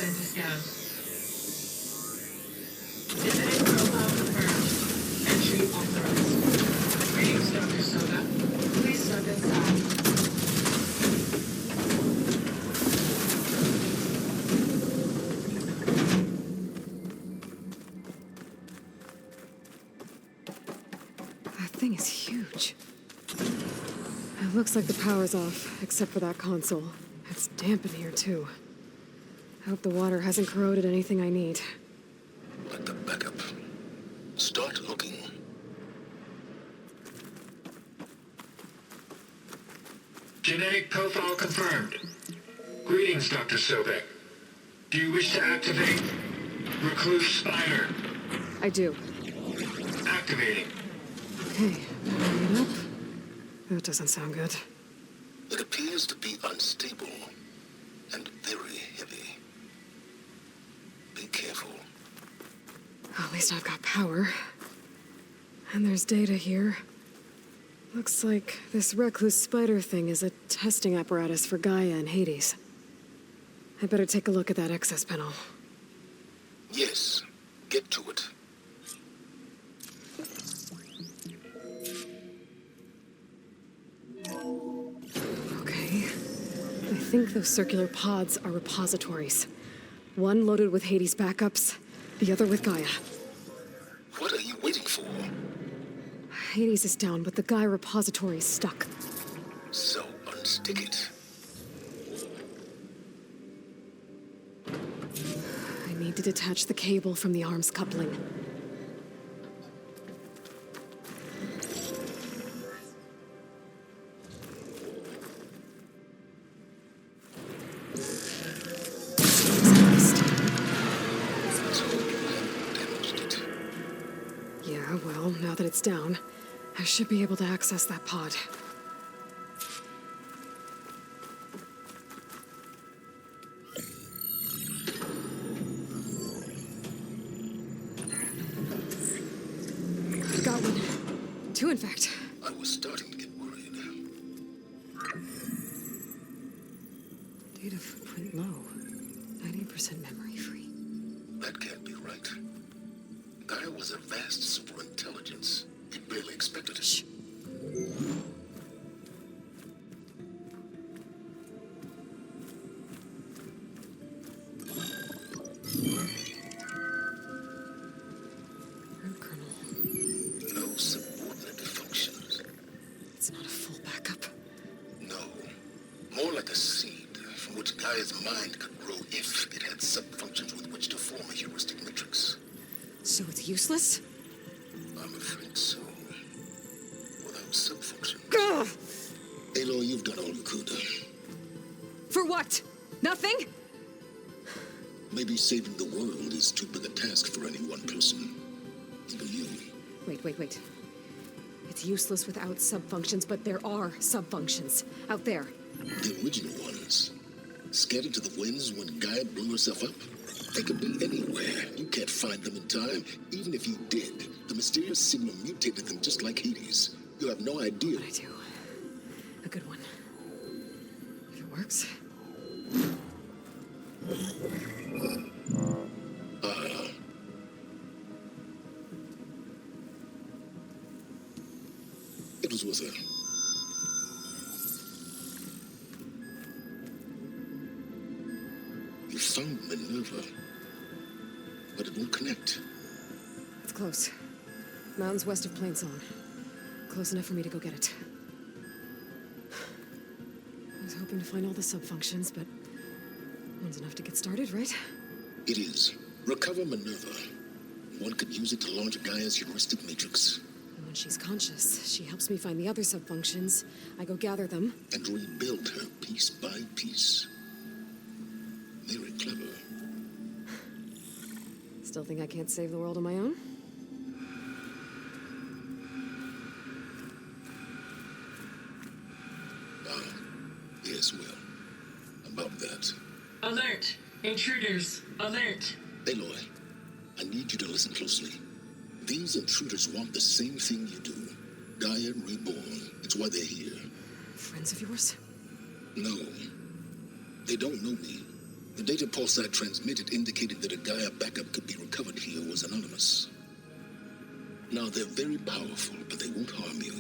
sent to scout. Visiting profile confirmed. Entry authorized. Greetings, Dr. Soda. Please step inside. That thing is huge. It looks like the power's off, except for that console. It's damp in here, too. I hope the water hasn't corroded anything I need. Like the backup. Start looking. Genetic profile confirmed. Greetings, Dr. Sobek. Do you wish to activate Recluse Spider? I do. Activating. Okay, powering it up. That doesn't sound good. It appears to be unstable and very heavy. Be careful. At least I've got power. And there's data here. Looks like this recluse spider thing is a testing apparatus for GAIA and Hades. I better take a look at that access panel. Yes, get to it. Okay. I think those circular pods are repositories. One loaded with Hades backups, the other with GAIA. What are you waiting for? Hades is down, but the GAIA repository is stuck. So unstick it. I need to detach the cable from the arms coupling. Yeah, well, now that it's down, I should be able to access that pod. I've got one. Two, in fact. I was starting to get worried. Data footprint low. 90% memory free. That can't be right. Gaia was a vast superintelligence. We barely expected it. Shh. Colonel. No subordinate functions. It's not a full backup. No. More like a seed from which Gaia's mind could grow if it had sub-functions with which to form a heuristic matrix. So it's useless? I'm afraid so. Without sub-functions. Ugh! Aloy, you've done all you could. For what? Nothing? Maybe saving the world is too big a task for any one person. Even you. Wait. It's useless without subfunctions, but there are subfunctions out there. The original ones. Scattered to the winds when Gaia blew herself up? They could be anywhere. You can't find them in time. Even if you did, the mysterious signal mutated them just like Hades. You have no idea. What I do. A good one. If it works. It was worth it. You found Minerva, but it won't connect. It's close. Mountains west of Plainsong. Close enough for me to go get it. I was hoping to find all the subfunctions, but one's enough to get started, right? It is. Recover Minerva. One could use it to launch Gaia's heuristic matrix. And when she's conscious, she helps me find the other subfunctions. I go gather them. And rebuild her piece by piece. Very clever. Still think I can't save the world on my own? Yes, well, about that. Alert! Intruders! Alert! Aloy, I need you to listen closely. These intruders want the same thing you do. Gaia reborn. It's why they're here. Friends of yours? No. They don't know me. The data pulsar transmitted indicated that a GAIA backup could be recovered here was anonymous. Now, they're very powerful, but they won't harm you.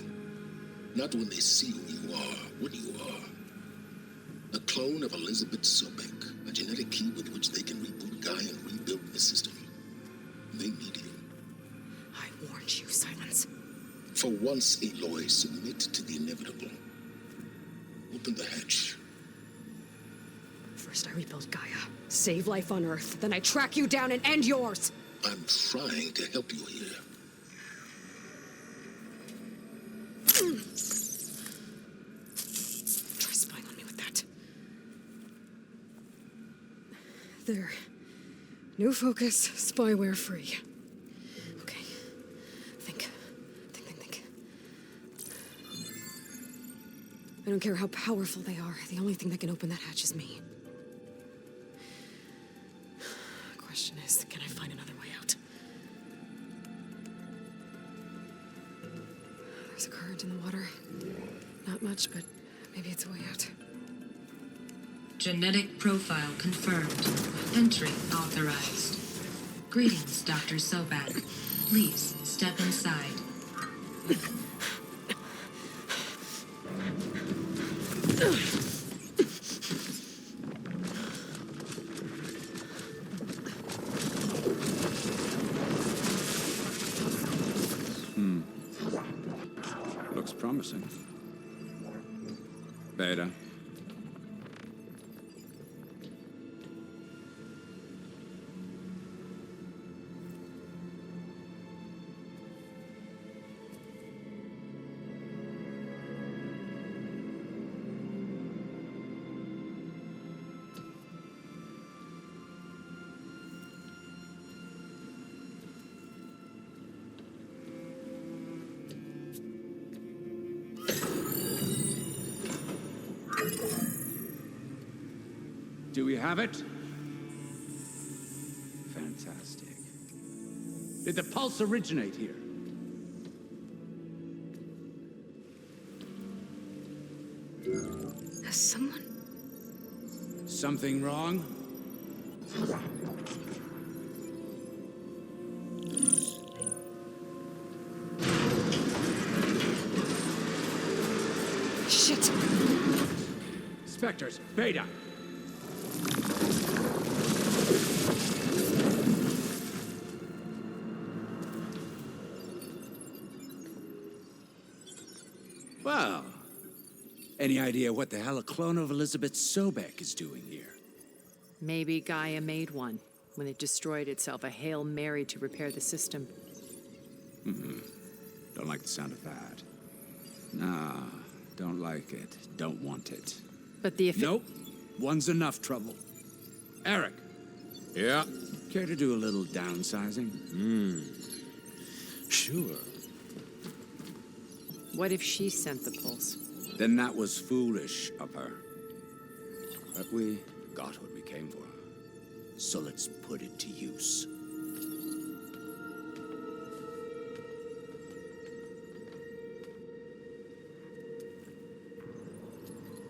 Not when they see who you are, what you are. A clone of Elizabeth Sobek, a genetic key with which they can reboot GAIA and rebuild the system. They need you. I warned you, Silence. For once, Aloy, submit to the inevitable. Open the hatch. First I rebuild Gaia, save life on Earth, then I track you down and end yours! I'm trying to help you here. Try spying on me with that. There. New focus, spyware free. Okay. Think. I don't care how powerful they are. The only thing that can open that hatch is me. Question is, can I find another way out? There's a current in the water. Not much, but maybe it's a way out. Genetic profile confirmed. Entry authorized. Greetings, Dr. Sobek. Please step inside. Looks promising. Beta. Do we have it? Fantastic. Did the pulse originate here? Has someone... Something wrong? Shit! Spectres, Beta! Well, any idea what the hell a clone of Elizabeth Sobek is doing here? Maybe Gaia made one when it destroyed itself, a Hail Mary to repair the system. Don't like the sound of that. Nah, don't like it. Don't want it. But the Nope. One's enough trouble. Eric. Yeah, Care to do a little downsizing? sure. What if she sent the pulse? Then that was foolish of her. But we got what we came for. So let's put it to use.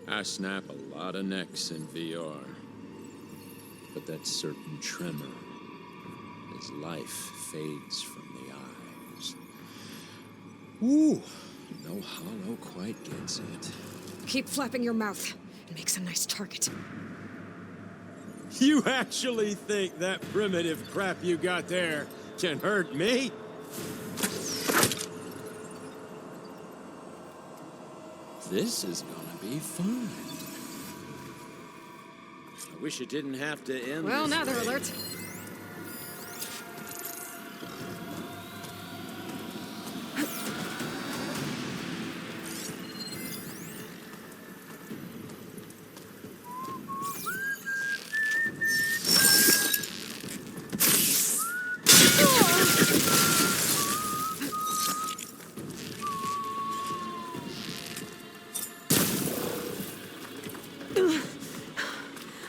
I snap a lot of necks in VR. But that certain tremor as life fades from the eyes. Ooh, no hollow quite gets it. Keep flapping your mouth. It makes a nice target. You actually think that primitive crap you got there can hurt me? This is gonna be fun. I wish it didn't have to end Well, this now they're way. alert.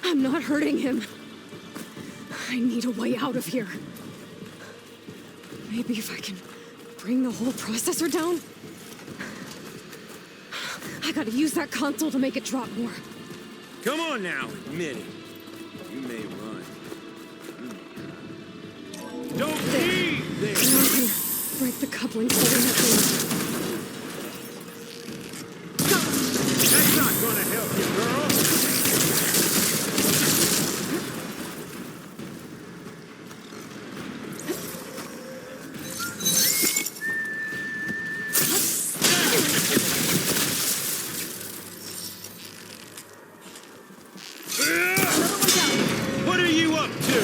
I'm not hurting him. I need a way out of here. Maybe if I can bring the whole processor down? I gotta use that console to make it drop more. Come on now, admit it. You may run. Don't leave this! Now I'm gonna break the couplings holding that thing. That's not gonna help you, girl! What are you up to?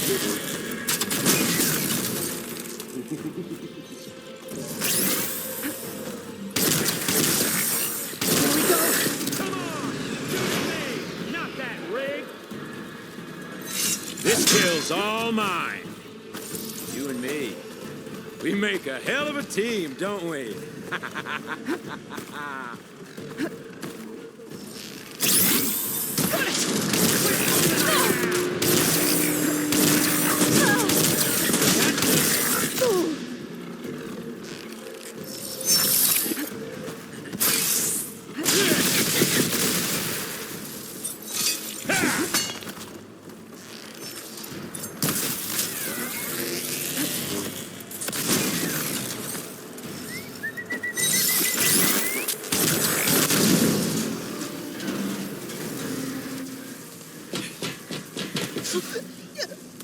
Here we go. Come on! Shoot me! Not that rig! This kill's all mine. You and me. We make a hell of a team, don't we?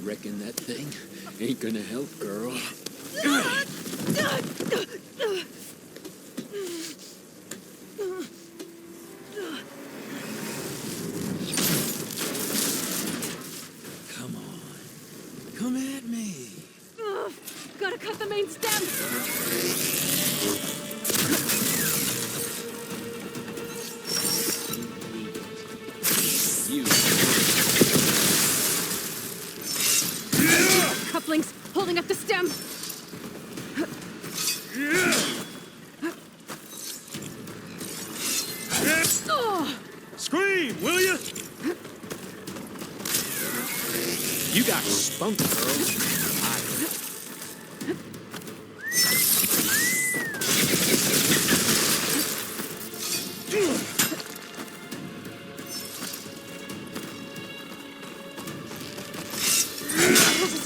Reckon that thing ain't gonna help, girl. Come on. Come at me. Gotta cut the main stem. You. Couplings holding up the stem. Oh, Scream, will you? You got spunk, girl.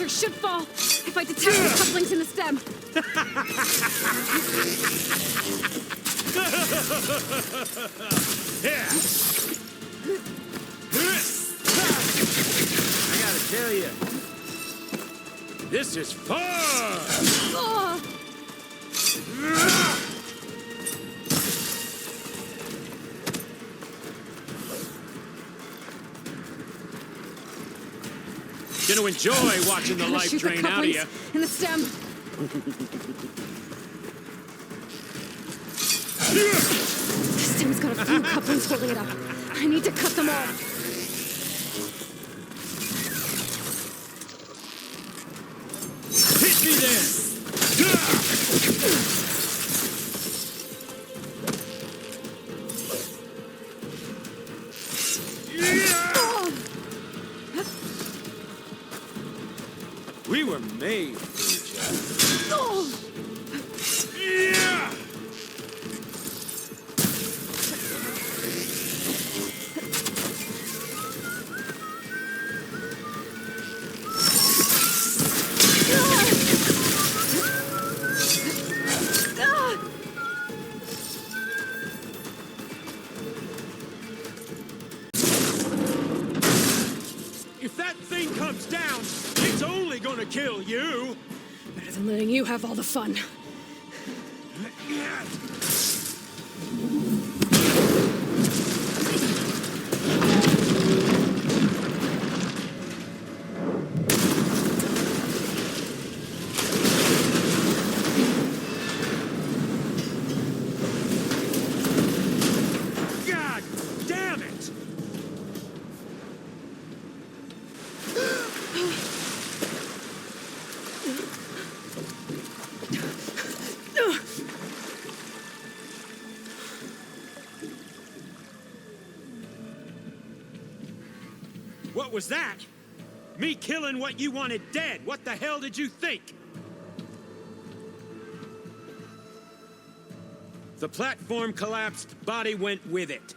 processor should fall if I detect the couplings in the stem. Yeah. I gotta tell you, this is fun. Oh. Gonna enjoy watching the life Shoot drain the out of you. couplings in the stem. This stem's got a few couplings holding it up. I need to cut them all. Hit me then. We were made for each other. Yeah! If that thing comes down, it's only gonna kill you. Better than letting you have all the fun. God damn it! What was that? Me killing what you wanted dead. What the hell did you think? The platform collapsed, body went with it.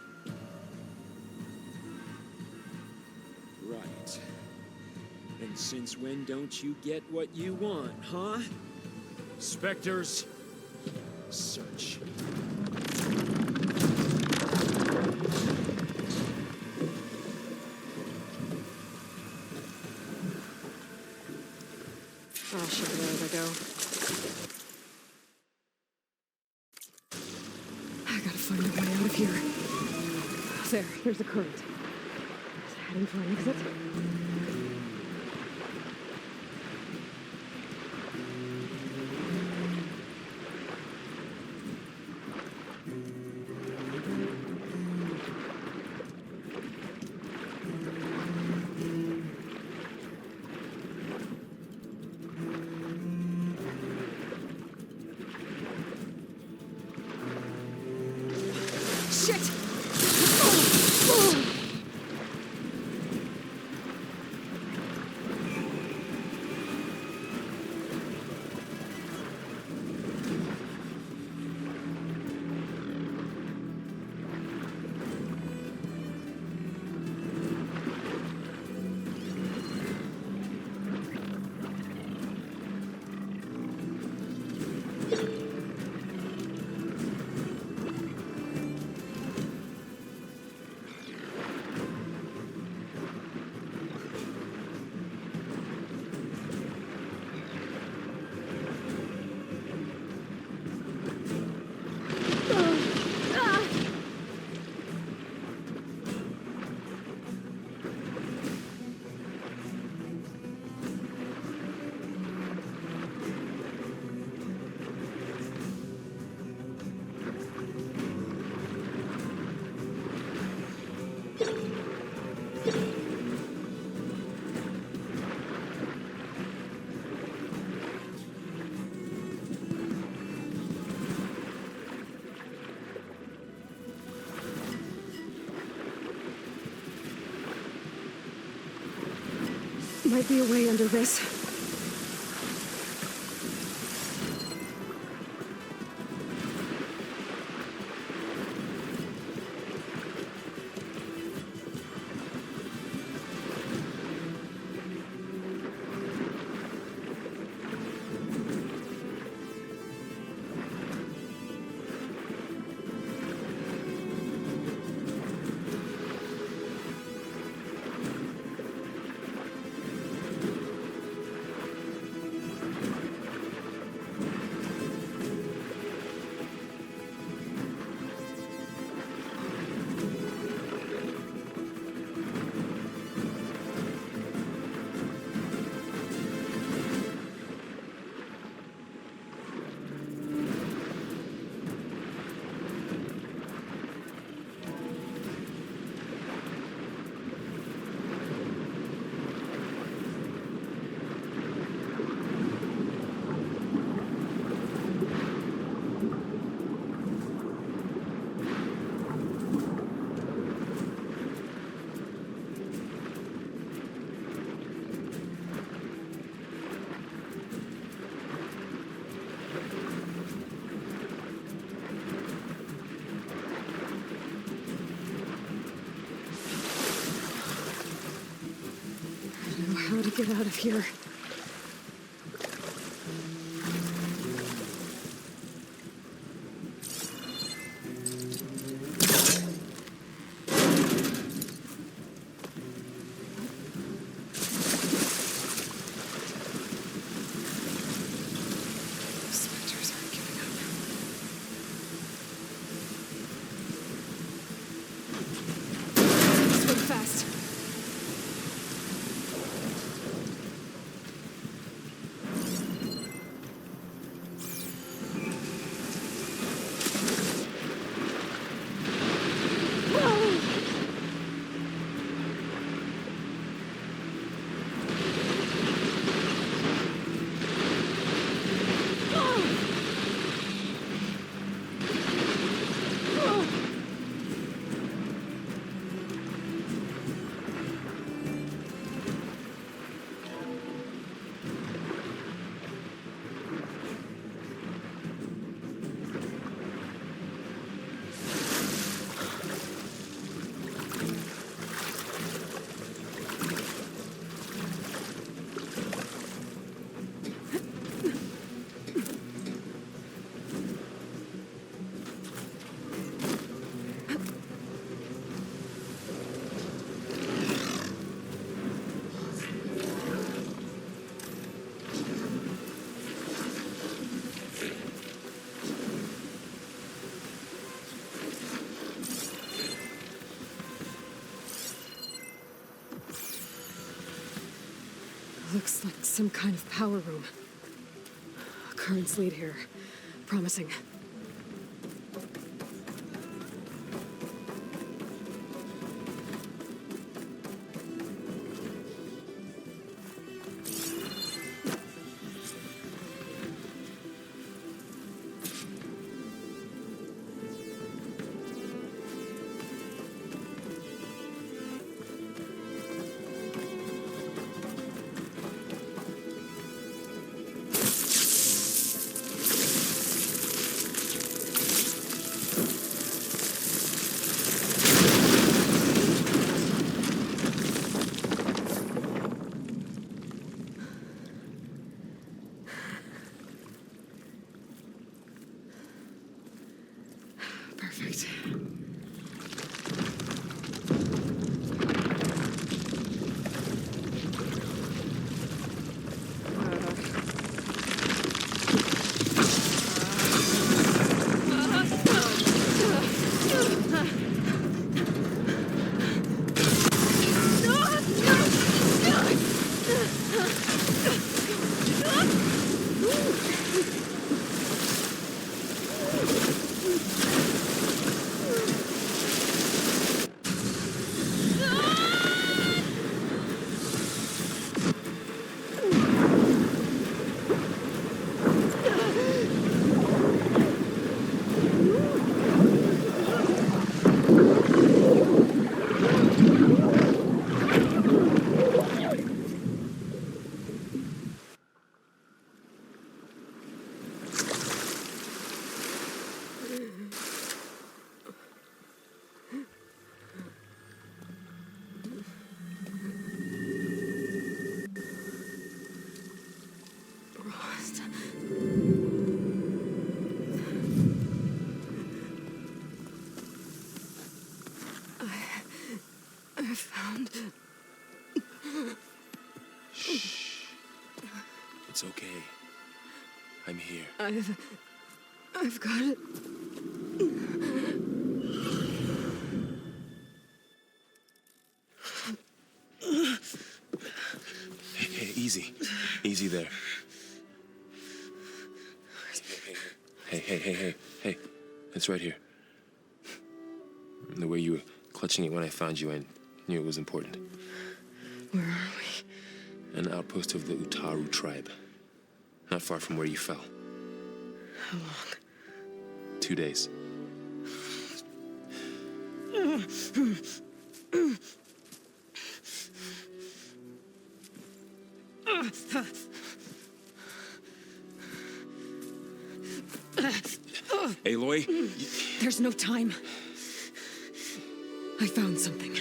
Since when don't you get what you want, huh? Spectres, search. Oh shit, there they go. I gotta find a way out of here. There's a current. Is it heading for an exit? Shit! Might be a way under this. How to get out of here. Spectres aren't giving up. Swim fast. Looks like some kind of power room. Currents lead here. Promising. Perfect. I found... Shh. It's okay. I'm here. I've got it. Hey, easy. Easy there. Hey. It's right here. And the way you were clutching it when I found you, I knew it was important. Where are we? An outpost of the Utaru tribe. Not far from where you fell. How long? 2 days. Aloy? There's no time. I found something.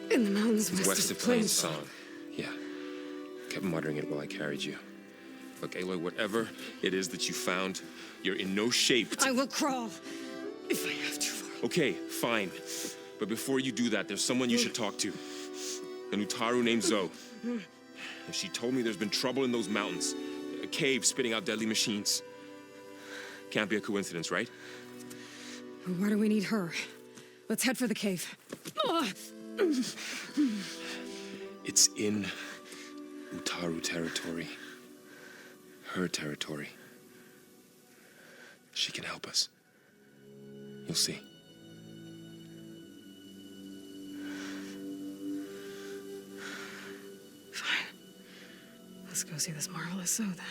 In the mountains West of Plains Song. Yeah. Kept muttering it while I carried you. Look, Aloy, whatever it is that you found, you're in no shape to... I will crawl, if I have to. Okay, fine. But before you do that, there's someone you should talk to. An Utaru named Zoe. And she told me there's been trouble in those mountains. A cave spitting out deadly machines. Can't be a coincidence, right? Why do we need her? Let's head for the cave. It's in Utaru territory. Her territory. She can help us. You'll see. Fine. Let's go see this marvelous Zoe then.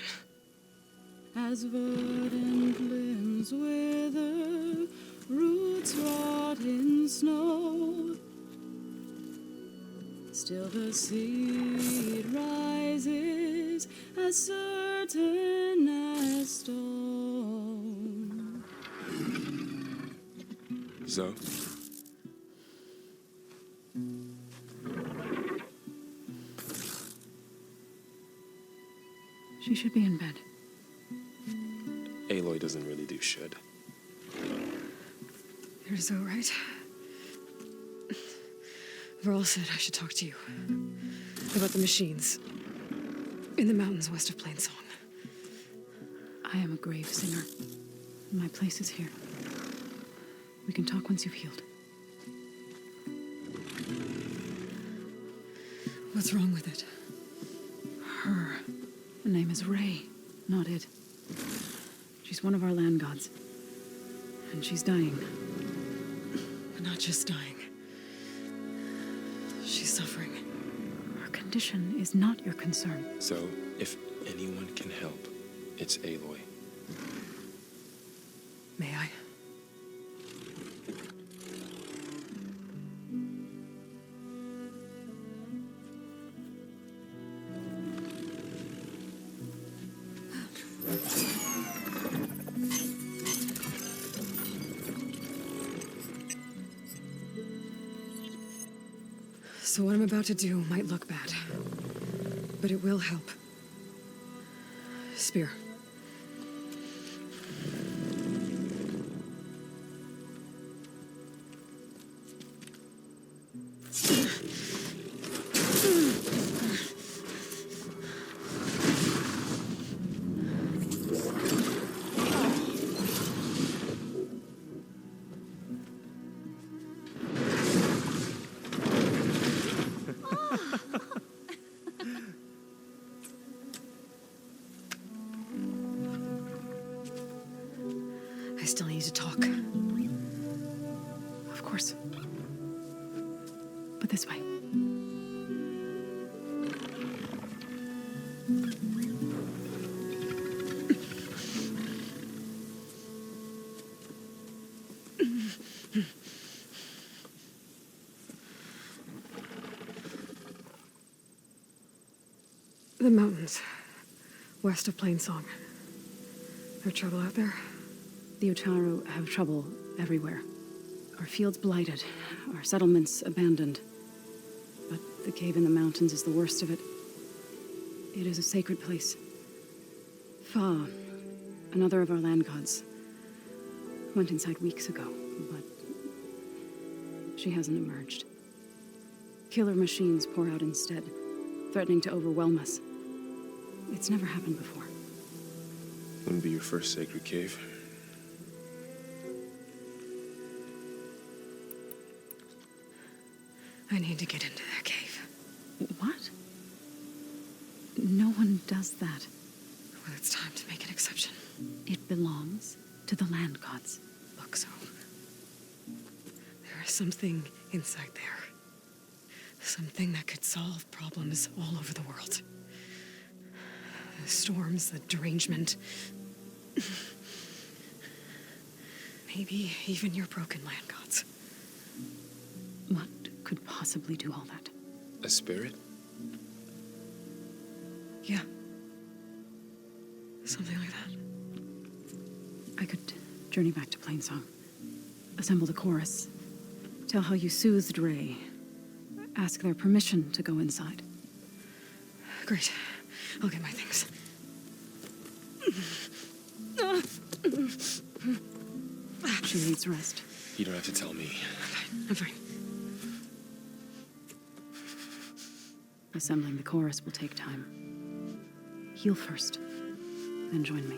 As verdant limbs wither, roots rot in snow, still the seed rises as certain as stone. Zoe? She should be in bed. Aloy doesn't really do should. You're Zoe, right? Varl said I should talk to you. About the machines. In the mountains west of Plainsong. I am a grave singer. My place is here. We can talk once you've healed. What's wrong with it? Her. The name is Ray, not it. She's one of our land gods. And she's dying. But not just dying. She's suffering. Her condition is not your concern. So, if anyone can help, it's Aloy. May I? So what I'm about to do might look bad, but it will help. Spear. I still need to talk. Of course. But this way. The mountains, west of Plainsong. There trouble out there? The Utaru have trouble everywhere. Our fields blighted, our settlements abandoned. But the cave in the mountains is the worst of it. It is a sacred place. Fa, another of our land gods, went inside weeks ago, but she hasn't emerged. Killer machines pour out instead, threatening to overwhelm us. It's never happened before. Wouldn't be your first sacred cave. I need to get into that cave. What? No one does that. Well, it's time to make an exception. It belongs to the land gods. Look, so there is something inside there. Something that could solve problems all over the world. The storms, the derangement. Maybe even your broken land gods. What could possibly do all that? A spirit? Yeah. Something like that. I could journey back to Plainsong, assemble the chorus, tell how you soothed Ray, ask their permission to go inside. Great. I'll get my things. She needs rest. You don't have to tell me. I'm fine. Assembling the chorus will take time. Heal first, then join me.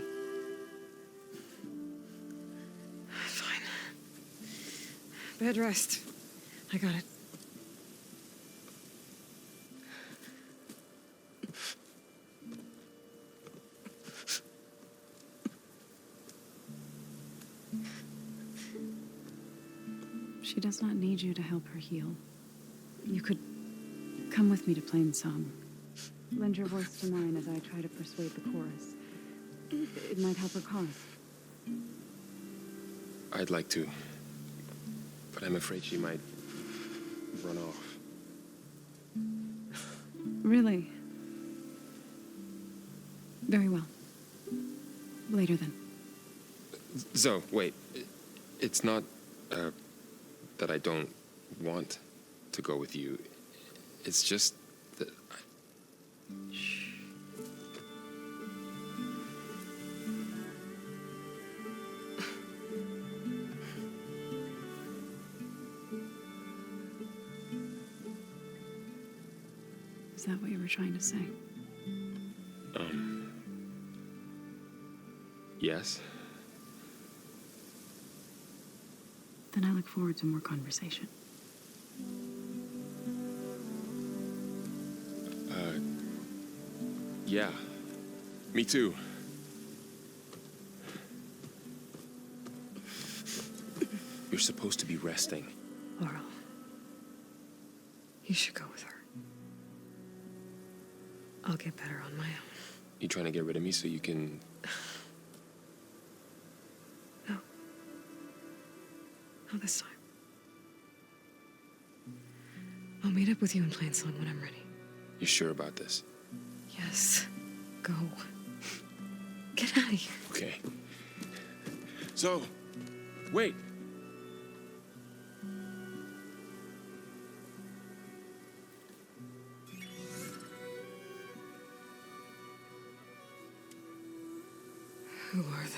Fine. Bed rest. I got it. She does not need you to help her heal. You could come with me to Plainsong. Lend your voice to mine as I try to persuade the chorus. It might help her cause. I'd like to, but I'm afraid she might run off. Really? Very well. Later then. Zoe, wait. It's not, that I don't want to go with you. It's just that Shh. Is that what you were trying to say? Yes? Then I look forward to more conversation. Yeah. Me too. You're supposed to be resting. Laurel, you should go with her. I'll get better on my own. You trying to get rid of me so you can... No. Not this time. I'll meet up with you in Plainsong when I'm ready. You sure about this? Yes. Go. Get out of here. Okay. So, wait. Who are they?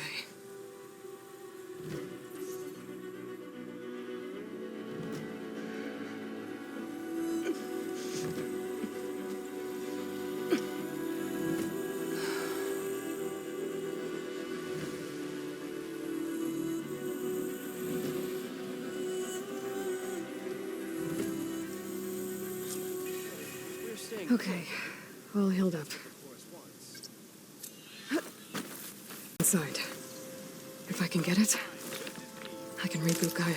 Okay, all healed up. Inside. If I can get it, I can reboot Gaia.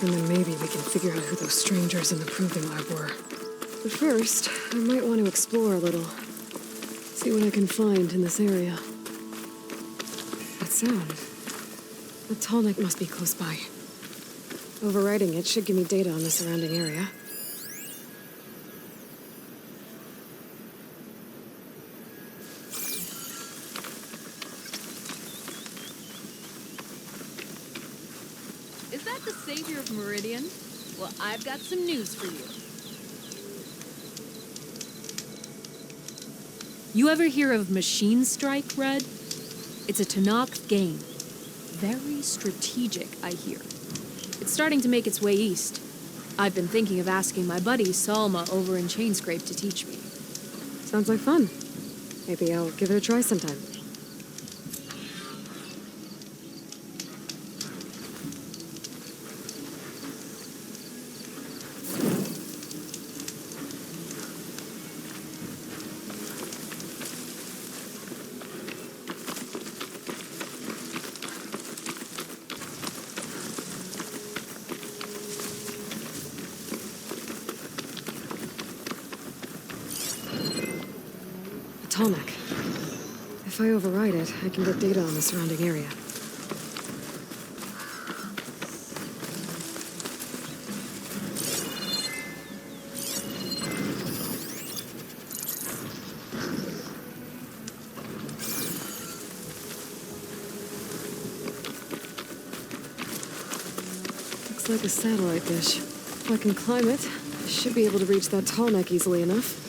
And then maybe we can figure out who those strangers in the proving lab were. But first, I might want to explore a little. See what I can find in this area. That sound. The tall neck must be close by. Overriding it should give me data on the surrounding area. Is that the savior of Meridian? Well, I've got some news for you. You ever hear of Machine Strike, Red? It's a Tanakh game. Very strategic, I hear. It's starting to make its way east. I've been thinking of asking my buddy Salma over in Chainscrape to teach me. Sounds like fun. Maybe I'll give it a try sometime. Tallneck. If I override it, I can get data on the surrounding area. Looks like a satellite dish. If I can climb it, I should be able to reach that Tallneck easily enough.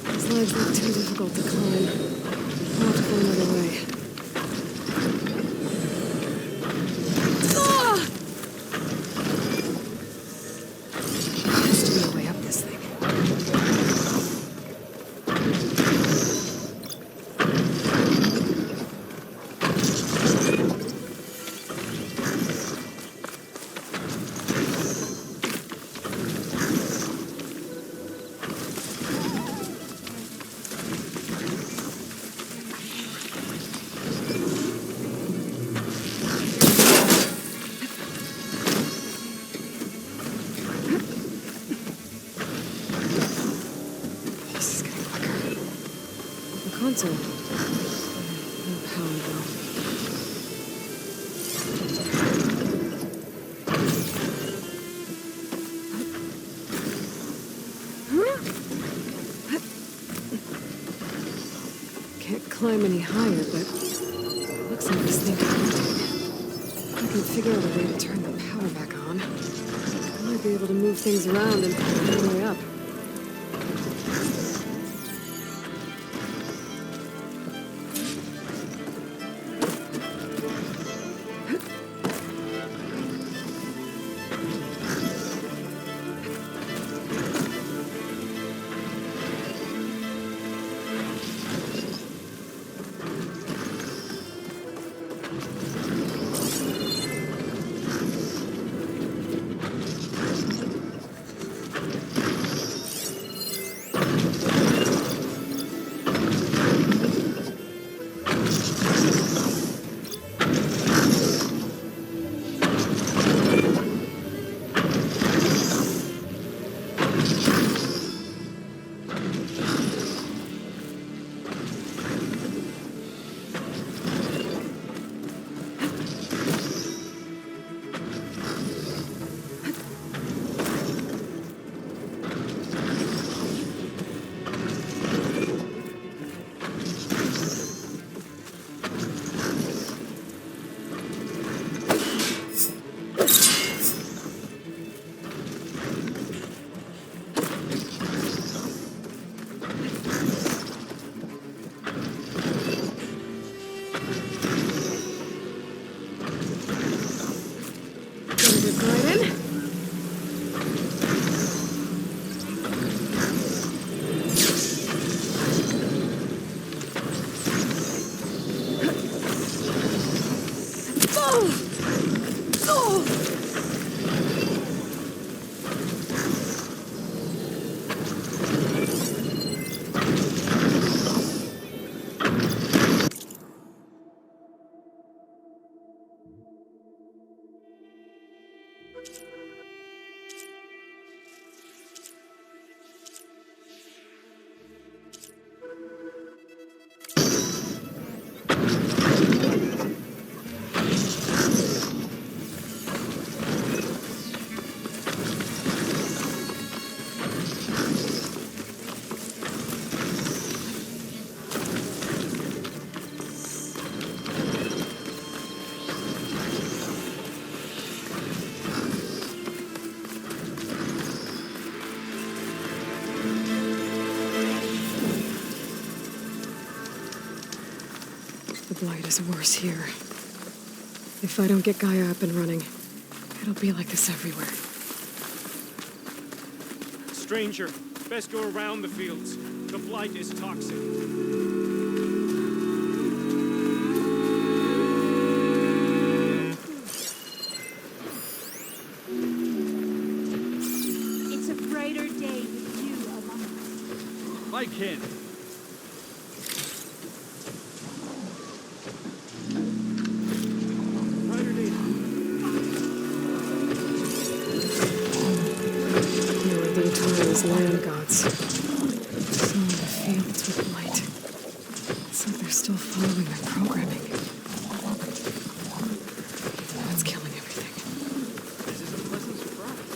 These legs look too difficult to climb. I'll have to find another way. There has to be a way up this thing. console. No power though. Can't climb any higher, but looks like this thing can rotate. I can figure out a way to turn the power back on. I might be able to move things around and find my way up. The blight is worse here. If I don't get Gaia up and running, it'll be like this everywhere. Stranger, best go around the fields. The blight is toxic. It's a brighter day with you among us. My kin. Land gods. Some of the fields with light. It's like they're still following their programming. That's killing everything. This is a pleasant surprise.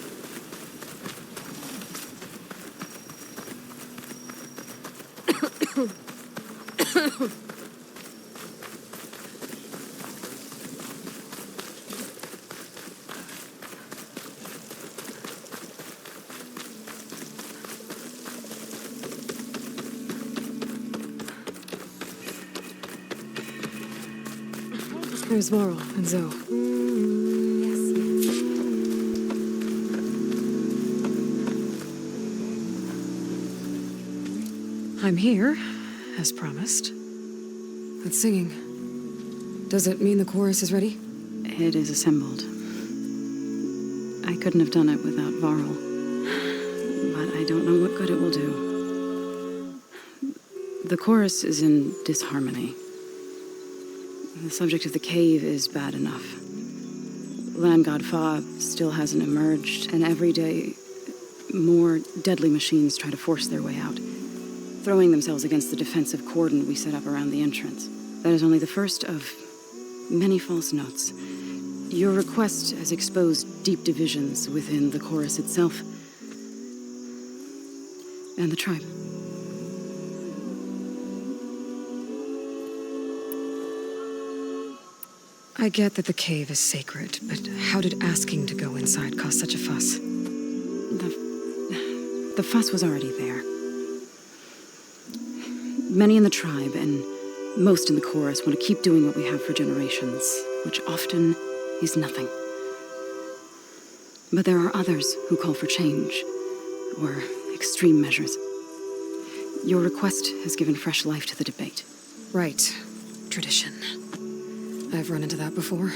There's Varl and Zoe. Yes. I'm here, as promised. That singing. Does it mean the chorus is ready? It is assembled. I couldn't have done it without Varl. But I don't know what good it will do. The chorus is in disharmony. The subject of the cave is bad enough. Land God Fa still hasn't emerged, and every day, more deadly machines try to force their way out. throwing themselves against the defensive cordon we set up around the entrance. That is only the first of many false notes. Your request has exposed deep divisions within the chorus itself and the tribe. I get that the cave is sacred, but how did asking to go inside cause such a fuss? The fuss was already there. Many in the tribe, and most in the chorus, want to keep doing what we have for generations, which often is nothing. But there are others who call for change, or extreme measures. Your request has given fresh life to the debate. Right. Tradition. I've run into that before.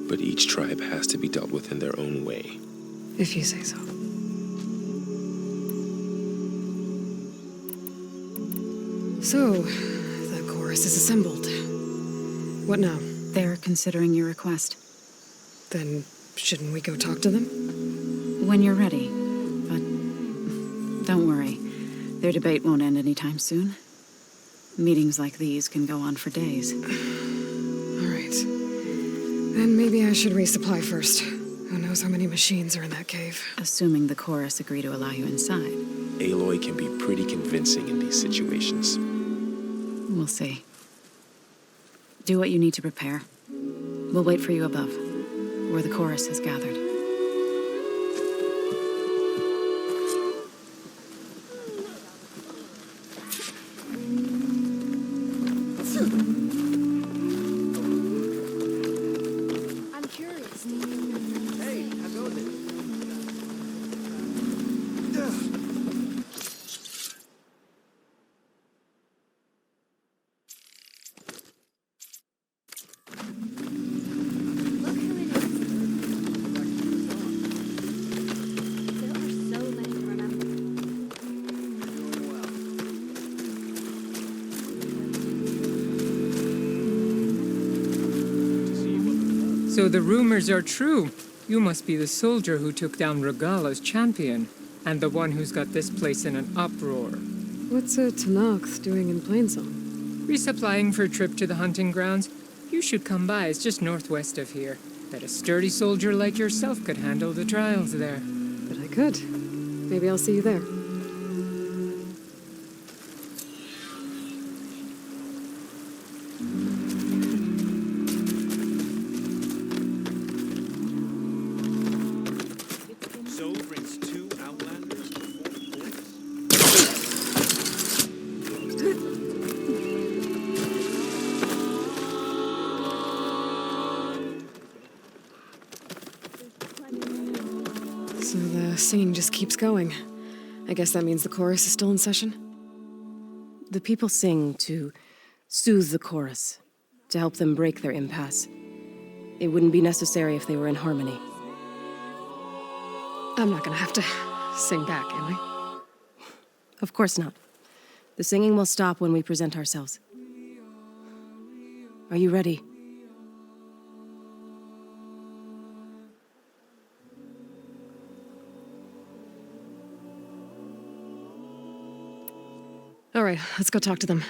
But each tribe has to be dealt with in their own way. If you say so. So, the chorus is assembled. What now? They're considering your request. Then, shouldn't we go talk to them? When you're ready. But don't worry. Their debate won't end anytime soon. Meetings like these can go on for days. All right. Then maybe I should resupply first. Who knows how many machines are in that cave? Assuming the chorus agree to allow you inside. Aloy can be pretty convincing in these situations. We'll see. Do what you need to prepare. We'll wait for you above, where the chorus has gathered. I'm curious. Hey, how goes it? Look who it is. There are so many to remember. So the rumors are true. You must be the soldier who took down Regala's champion, and the one who's got this place in an uproar. What's a Tanakh doing in Plainsong? Resupplying for a trip to the hunting grounds. You should come by, it's just northwest of here. Bet a sturdy soldier like yourself could handle the trials there. But I could. Maybe I'll see you there. So brings two outlanders before the chorus. So the singing just keeps going. I guess that means the chorus is still in session? The people sing to soothe the chorus, to help them break their impasse. It wouldn't be necessary if they were in harmony. I'm not gonna have to sing back, am I? Of course not. The singing will stop when we present ourselves. Are you ready? All right, let's go talk to them.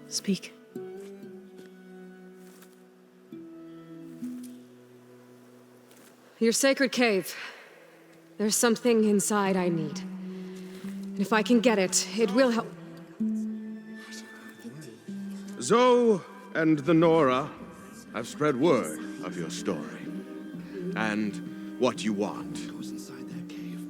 Speak. Your sacred cave. There's something inside I need. And if I can get it, it will help. Zoe and the Nora I've spread word of your story and what you want. Who's inside that cave?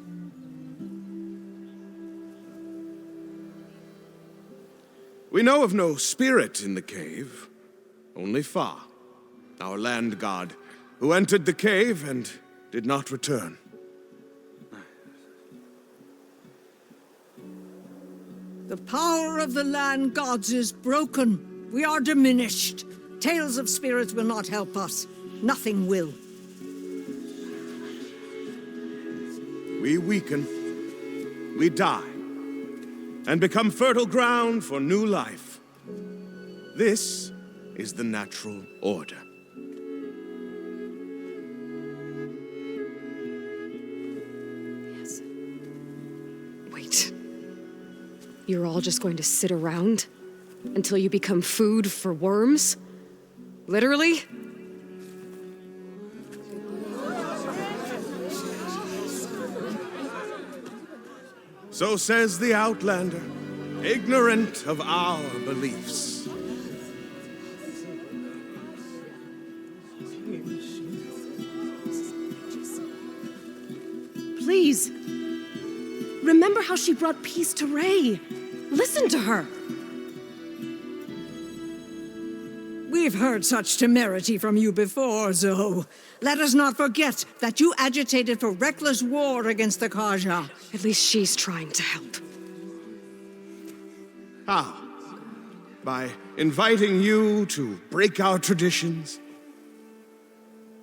We know of no spirit in the cave, only Fa, our land god, who entered the cave and did not return. The power of the land gods is broken. We are diminished. Tales of spirits will not help us. Nothing will. We weaken, we die, and become fertile ground for new life. This is the natural order. Yes. Wait. You're all just going to sit around until you become food for worms? Literally? So says the Outlander, ignorant of our beliefs. Please. Remember how she brought peace to Ray. Listen to her. We've heard such temerity from you before, Zoe. Let us not forget that you agitated for reckless war against the GAIA. At least she's trying to help. How? By inviting you to break our traditions?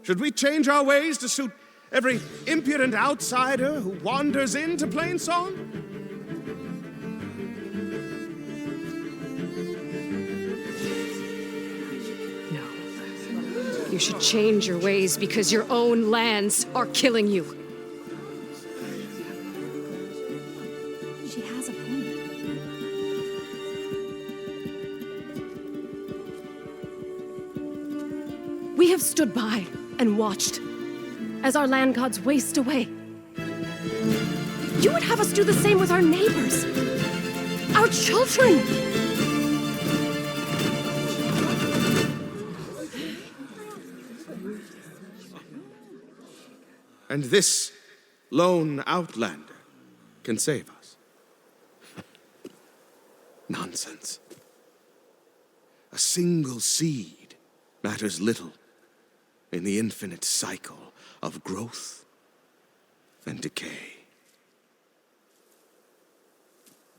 Should we change our ways to suit every impudent outsider who wanders into Plainsong? You should change your ways because your own lands are killing you. She has a point. We have stood by and watched as our land gods waste away. You would have us do the same with our neighbors, our children. And this lone outlander can save us. Nonsense. A single seed matters little in the infinite cycle of growth and decay.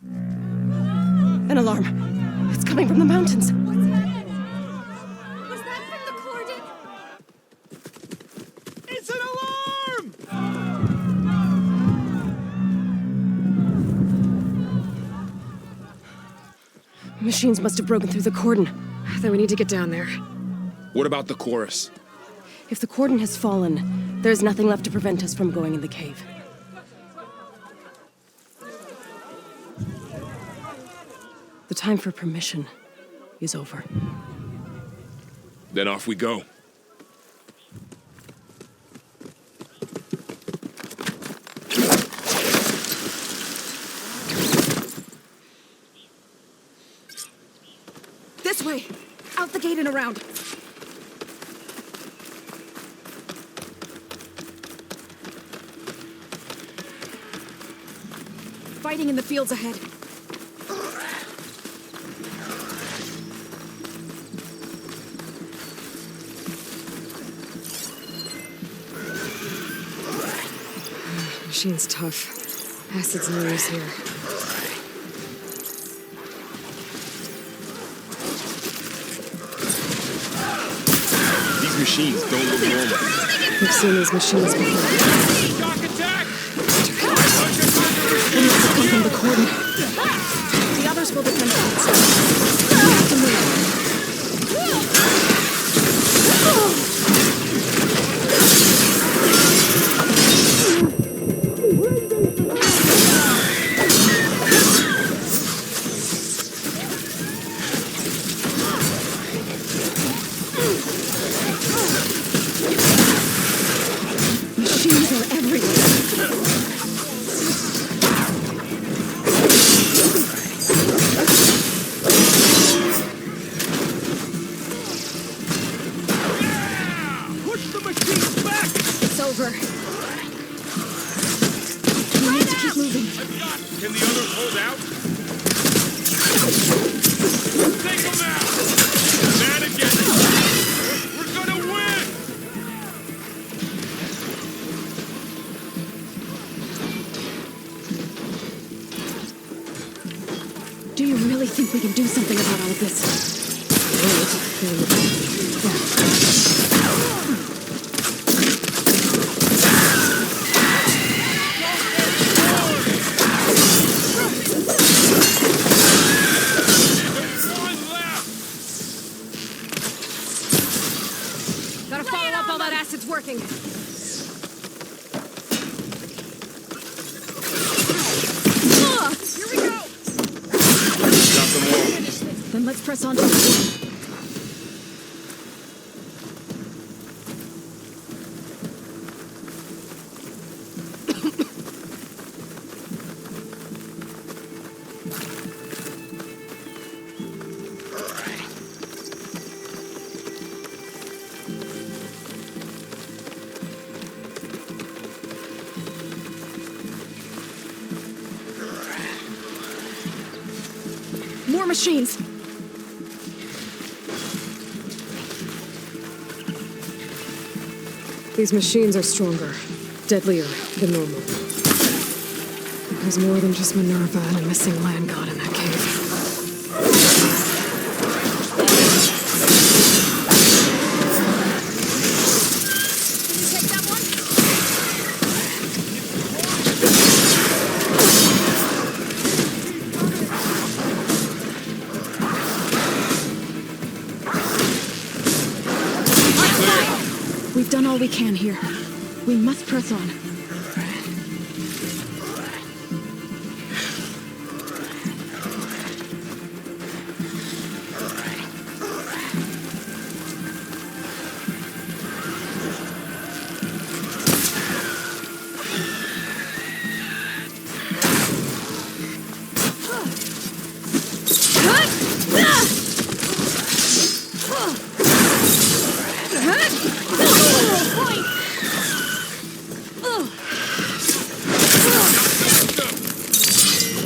An alarm. It's coming from the mountains. Was that from the cordon? It's an alarm! Machines must have broken through the cordon. Then we need to get down there. What about the chorus? If the cordon has fallen, there's nothing left to prevent us from going in the cave. The time for permission is over. Then off we go. This way! Out the gate and around! Fighting in the fields ahead. Machine's tough. Acid's no use here. These machines don't look normal. We've seen these machines before. Shock attack! They must have come from the cordon. The others will defend us. We have to move. Machines are everywhere. Can the others hold out? Take them out! Man against me! We're gonna win! Do you really think we can do something about all of this? Gotta follow up while that acid's working. Here we go! Got them all. Then let's press on to the More machines! These machines are stronger, deadlier than normal. There's more than just Minerva and a missing land god in that cave. We've done all we can here. We must press on.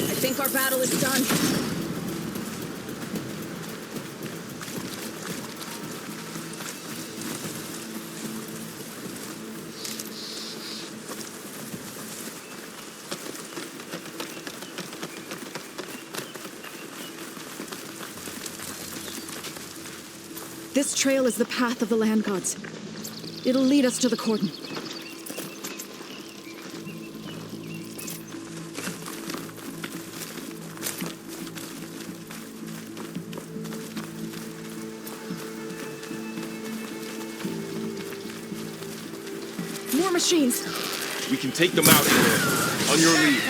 I think our battle is done. This trail is the path of the land gods. It'll lead us to the cordon. More machines! We can take them out here. On your lead.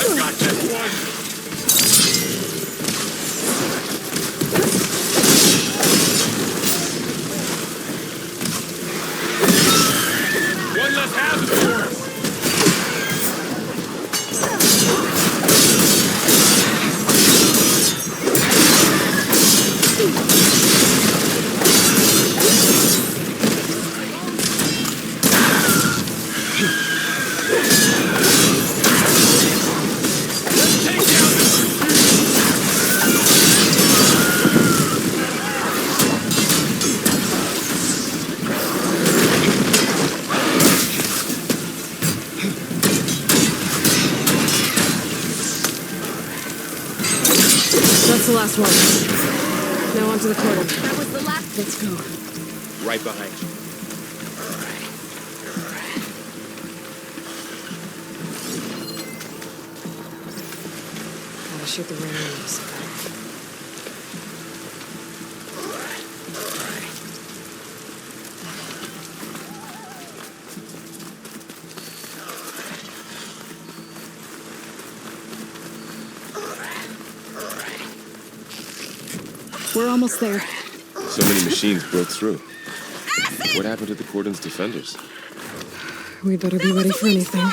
I've got this one. One less hazard for us. That's the last one. Now onto the cordon. That was the last. Let's go. Right behind you. Gotta shoot the randoms. We're almost there. So many machines broke through. What happened to the cordon's defenders? We better be ready for anything.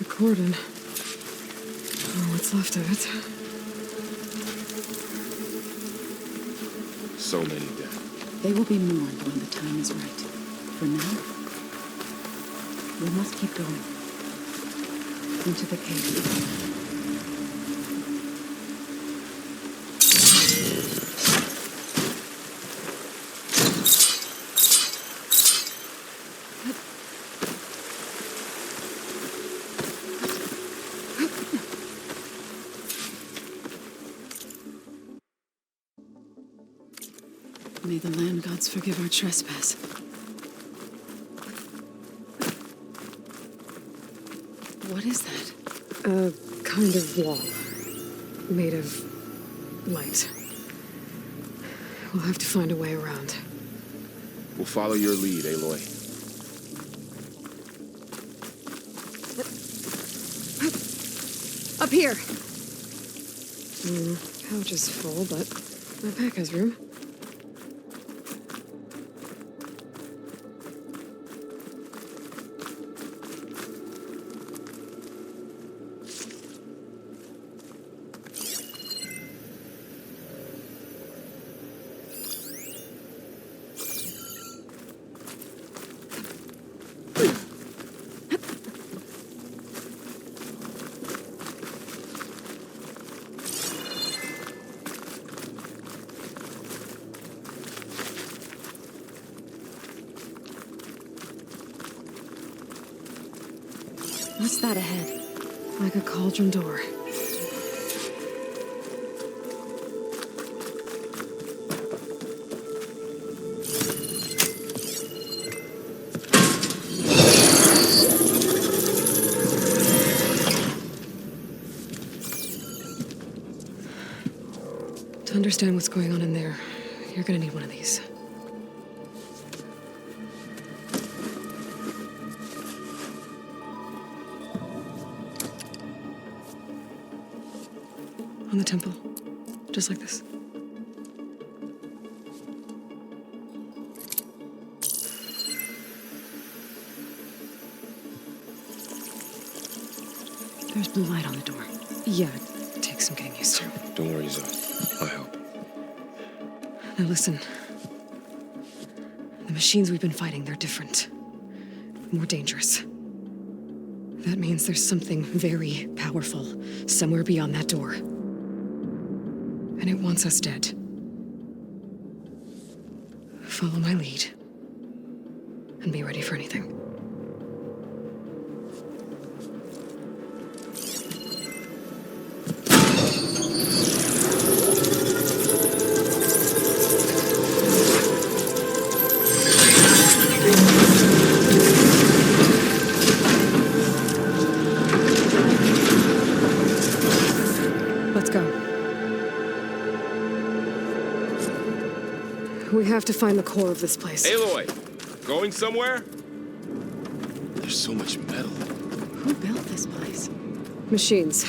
Cordon. Oh, what's left of it. So many dead. They will be mourned when the time is right. For now, we must keep going. Into the cave. May the land gods forgive our trespass. What is that? A kind of wall. Made of light. We'll have to find a way around. We'll follow your lead, Aloy. Up here! Pouch is full, but my pack has room. What's that ahead? Like a cauldron door. To understand what's going on in there, you're gonna need one of these. On the temple. Just like this. There's blue light on the door. Yeah, it takes some getting used to. Don't worry, Zoe. I'll help. Now listen. The machines we've been fighting, they're different. More dangerous. That means there's something very powerful somewhere beyond that door. And it wants us dead. Follow my lead. And be ready for anything. Let's go. We have to find the core of this place. Aloy! Going somewhere? There's so much metal. Who built this place? Machines.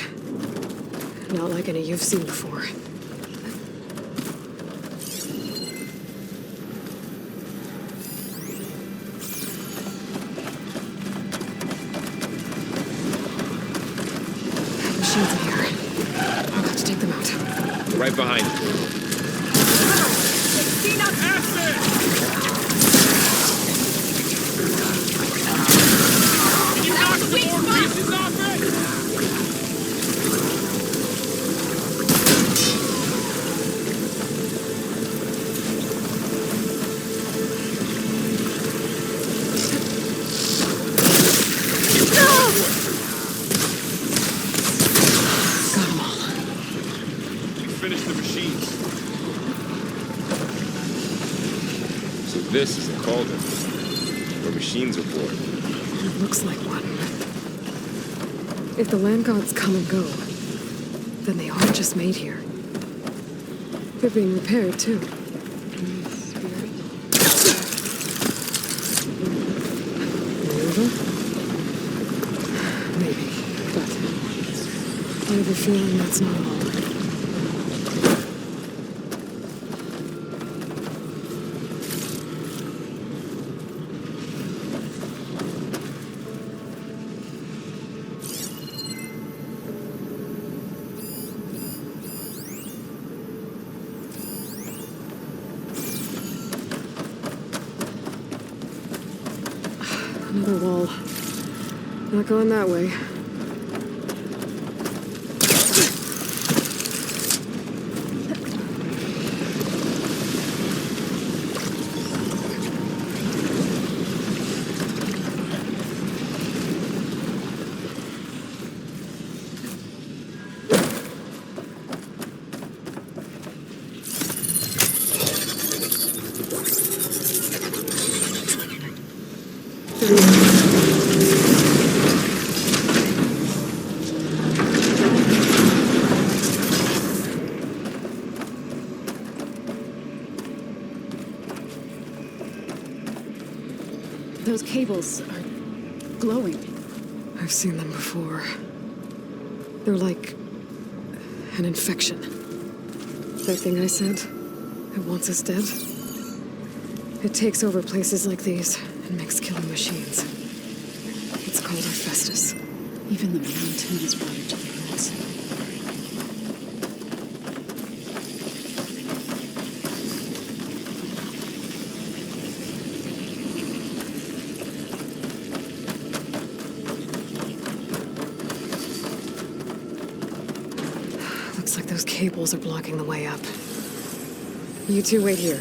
Not like any you've seen before. Machines in here. I'll have to take them out. Right behind you. This is a cauldron, where machines are born. It looks like one. If the land gods come and go, then they aren't just made here. They're being repaired, too. Maneuver? Maybe, but I have a feeling that's not all. another wall. Not going that way. Those cables are glowing. I've seen them before. They're like an infection. That thing I said, it wants us dead. It takes over places like these and makes killing machines. It's called Hephaestus. Even the mountain is rotted to the roots. Looks like those cables are blocking the way up. You two wait here.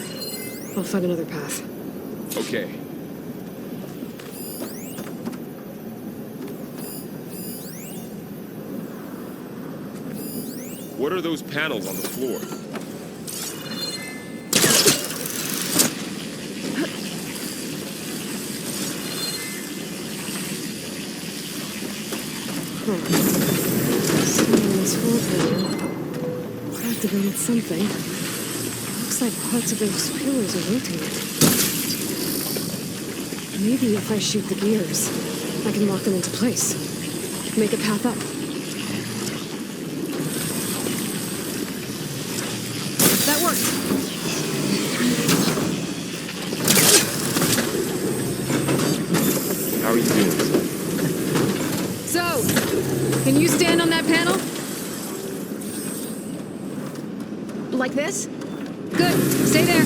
I'll find another path. Okay. What are those panels on the floor? Someone on this floor panel activated something. Looks like parts of those pillars are rotating. Maybe if I shoot the gears, I can lock them into place. Make a path up. That worked! How are you doing? So, can you stand on that panel? Like this? Good. Stay there.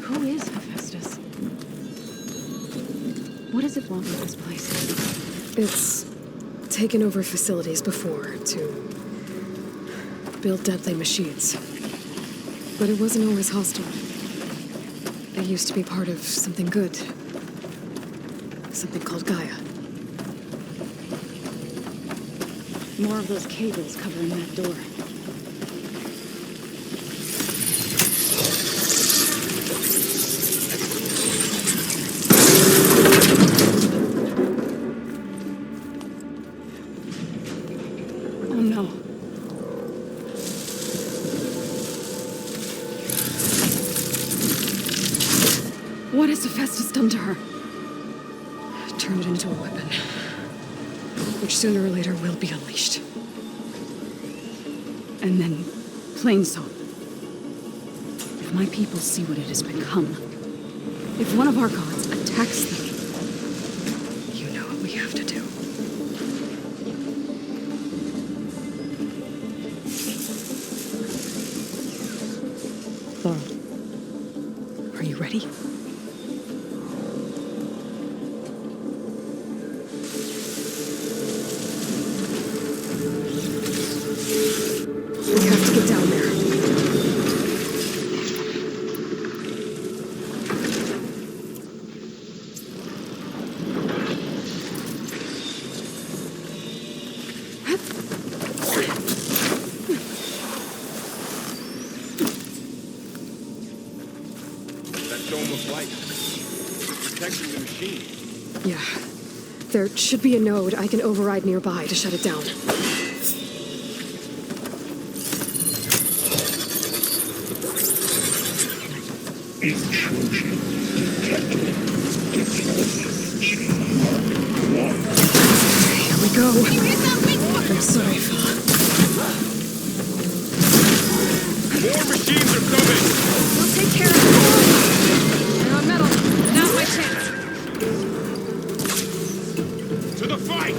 Who is Hephaestus? What does it want with this place? It's taken over facilities before to build deadly machines. But it wasn't always hostile. It used to be part of something good. Something called Gaia. More of those cables covering that door. Oh no. What has Hephaestus done to her? Turned it into a weapon. Which sooner or later will be unleashed. And then, Plainsong. If my people see what it has become, if one of our gods attacks them, you know what we have to do. Laurel, are you ready? We have to get down there. That dome of light. Protecting the machine. Yeah. There should be a node I can override nearby to shut it down. Intrusion detected. Here we go. I'm sorry, fella. More machines are coming! We'll take care of it. They're on metal. Now's my chance. To the fight!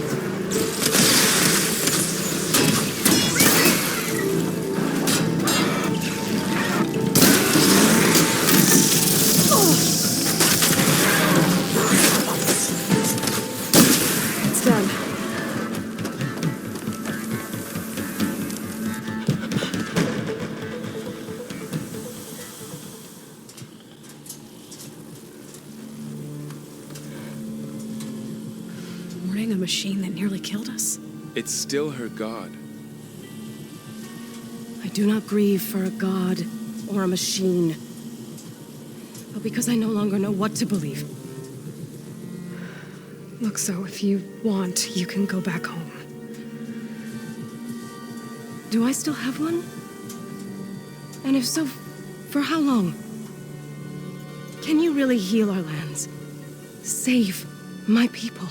It's done. warning a machine that nearly killed us? It's still her god. I do not grieve for a god or a machine, but because I no longer know what to believe. Look, so if you want, you can go back home. Do I still have one? And if so, for how long? Can you really heal our lands? Save my people?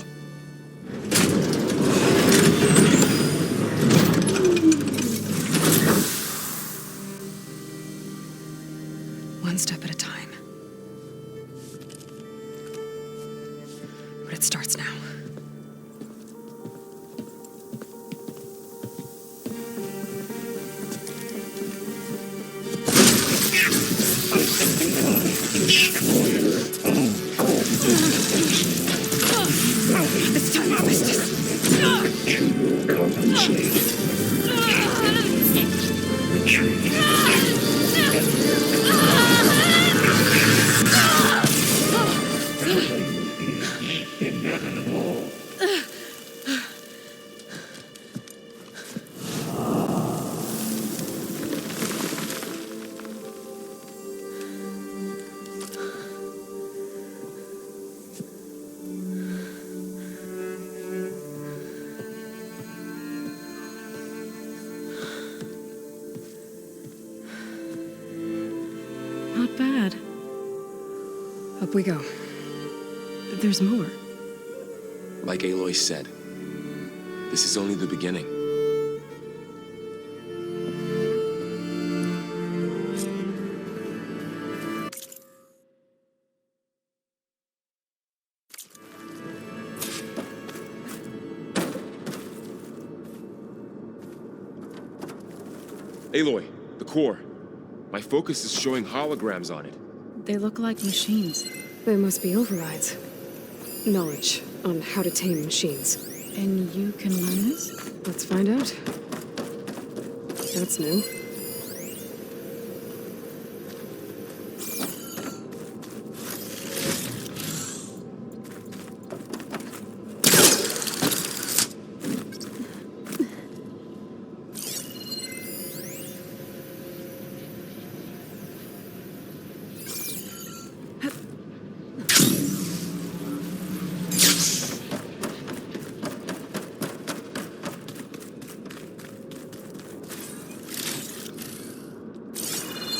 One step at a time. But it starts now. It's time, Amidst. Not bad. Up we go. There's more. Like Aloy said, this is only the beginning. Aloy, the core. My focus is showing holograms on it. They look like machines. They must be overrides. Knowledge on how to tame machines. And you can learn this? Let's find out. That's new.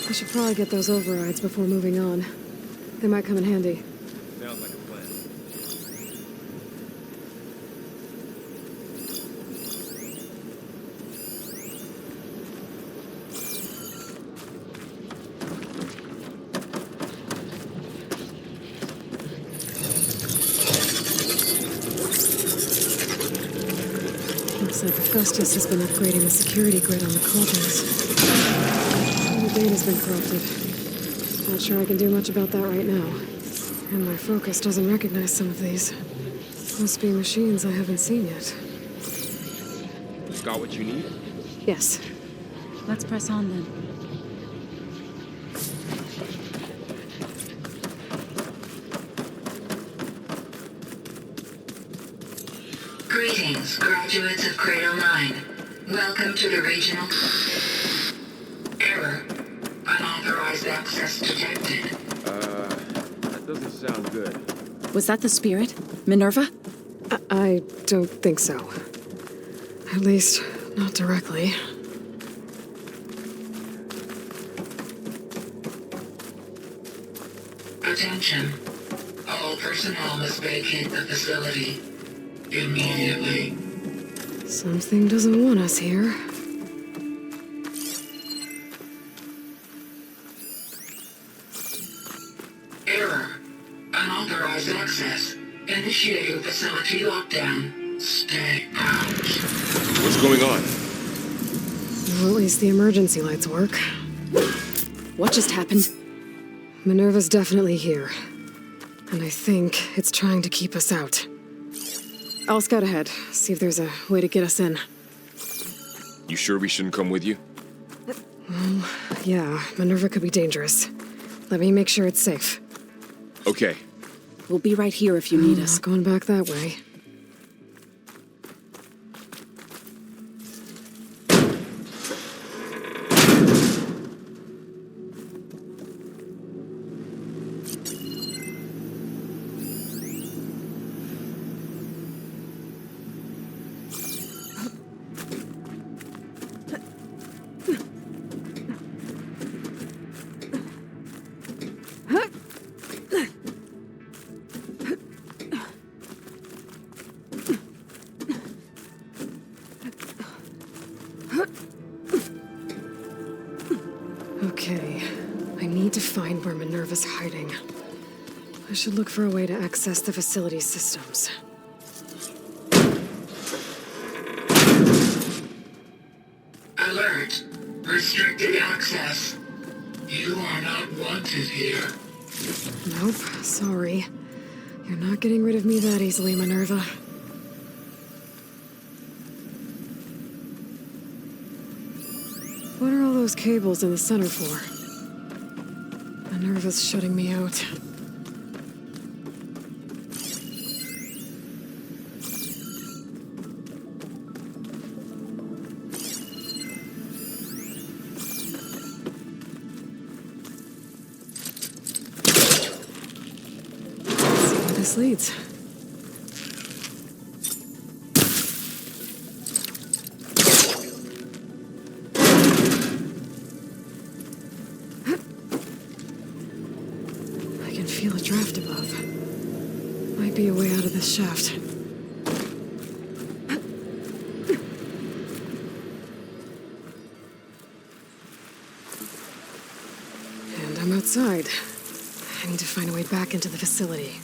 I should probably get those overrides before moving on. They might come in handy. Sounds like a plan. Looks like Augustus has been upgrading the security grid on the cauldrons. All the data's been corrupted. Not sure I can do much about that right now. And my focus doesn't recognize some of these. Must be machines I haven't seen yet. Got what you need? Yes. Let's press on then. Greetings, graduates of Cradle 9. Welcome to the regional... Error. Unauthorized access detected. That doesn't sound good. Was that the spirit? Minerva? I don't think so. At least, not directly. Attention. All personnel must vacate the facility. Immediately. Something doesn't want us here. Error. Unauthorized access. Initiating facility lockdown. Stay out. What's going on? Well, at least the emergency lights work. What just happened? Minerva's definitely here. And I think it's trying to keep us out. I'll scout ahead, see if there's a way to get us in. You sure we shouldn't come with you? Well, yeah, Minerva could be dangerous. Let me make sure it's safe. Okay. We'll be right here if you need us. Not going back that way. Okay, I need to find where Minerva's hiding. I should look for a way to access the facility's systems. Alert. Restricted access. You are not wanted here. Nope, sorry. You're not getting rid of me that easily, Minerva. What are all those cables in the center for? Minerva's shutting me out. Let's see where this leads. Feel a draft above. Might be a way out of this shaft. And I'm outside. I need to find a way back into the facility.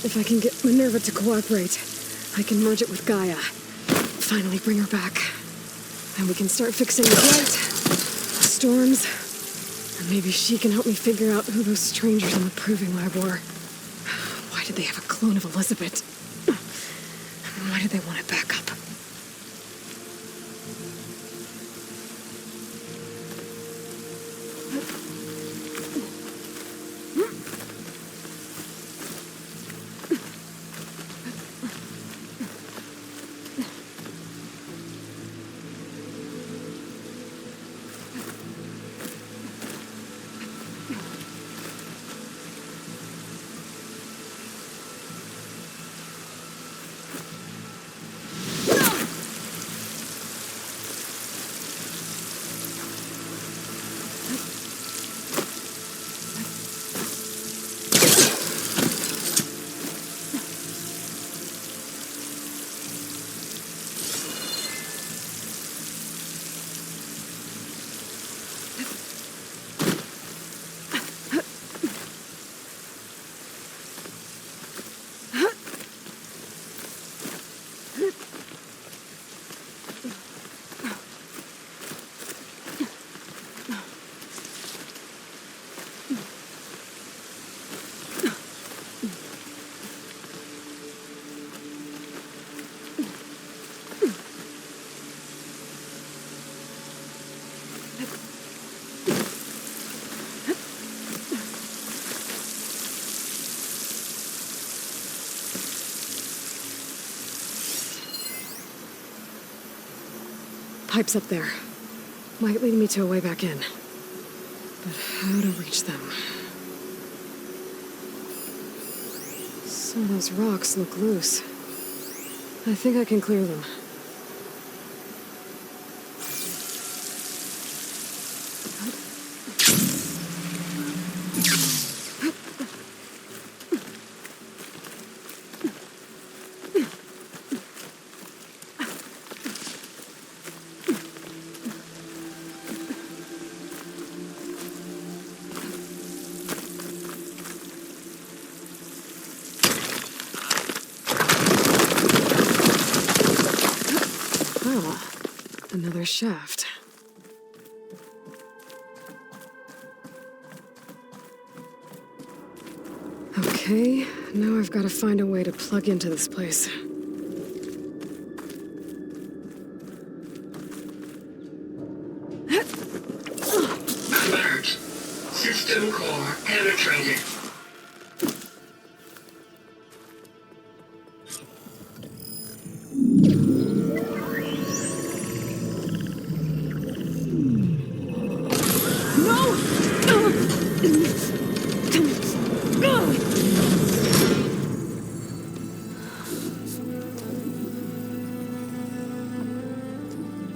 If I can get Minerva to cooperate, I can merge it with GAIA. Finally bring her back. And we can start fixing the blight, the storms, and maybe she can help me figure out who those strangers in the proving lab were. Why did they have a clone of Elizabeth? And why did they want it back up? pipes up there. Might lead me to a way back in. But how to reach them? Some of those rocks look loose. I think I can clear them. Another shaft. Okay, now I've got to find a way to plug into this place. Alert! System core penetrated.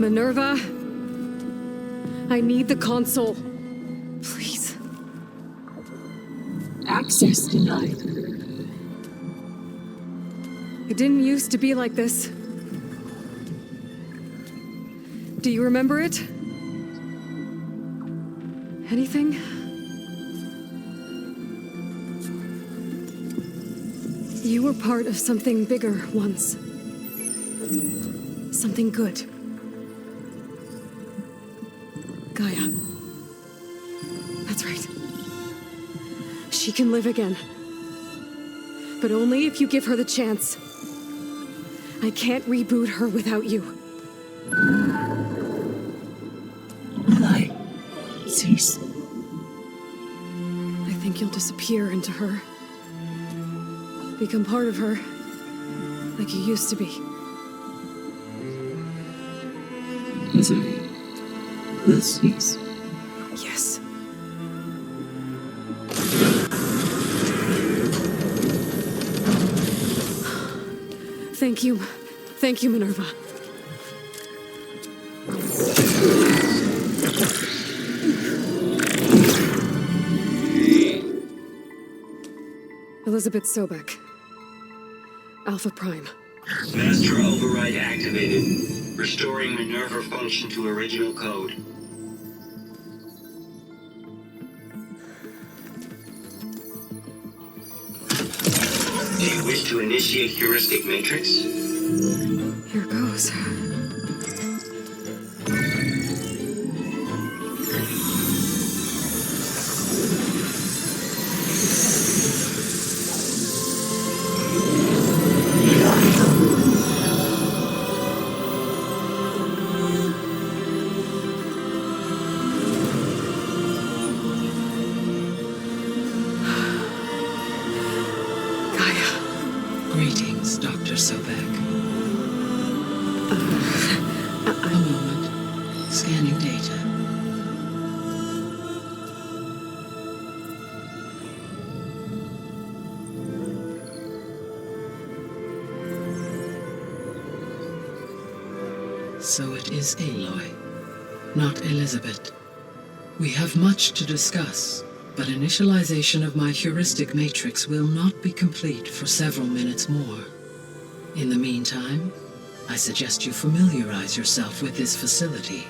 Minerva, I need the console. Please. Access denied. It didn't used to be like this. Do you remember it? Anything? You were part of something bigger once. Something good. Gaia. That's right. She can live again. But only if you give her the chance. I can't reboot her without you. Aloy, cease. I think you'll disappear into her. Become part of her, like you used to be. Misery will cease. Yes. Thank you. Thank you, Minerva. Elizabeth Sobek. Alpha Prime. Master override activated. Restoring Minerva function to original code. Do you wish to initiate heuristic matrix? Here goes. Greetings, Dr. Sobek. A moment. Scanning data. So it is Aloy, not Elizabeth. We have much to discuss, but initialization of my heuristic matrix will not be complete for several minutes more. In the meantime, I suggest you familiarize yourself with this facility.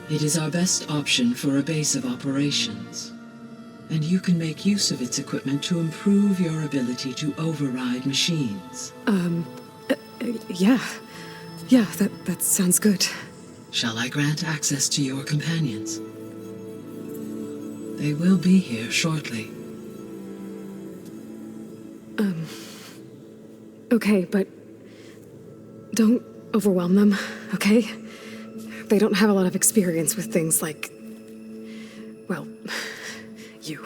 It is our best option for a base of operations, and you can make use of its equipment to improve your ability to override machines. Yeah. Yeah, that sounds good. Shall I grant access to your companions? They will be here shortly. Okay, but don't overwhelm them, okay? They don't have a lot of experience with things like, well, you.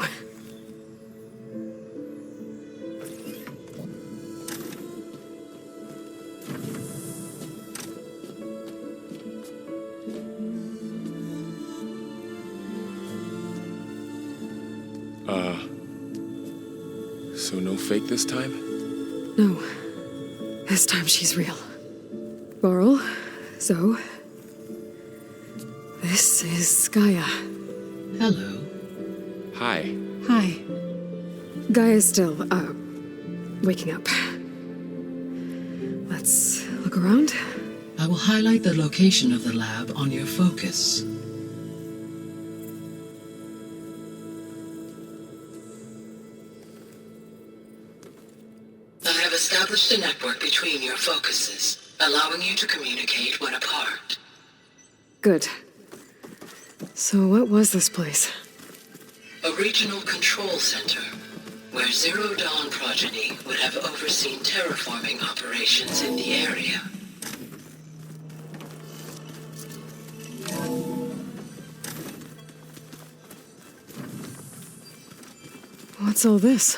So no fake this time? No. This time she's real. Varl, Zoe. This is Gaia. Hello. Hi. Hi. Gaia's still, waking up. Let's look around. I will highlight the location of the lab on your focus. I have established a network between your focuses, allowing you to communicate when apart. Good. So what was this place? A regional control center, where Zero Dawn progeny would have overseen terraforming operations in the area. What's all this?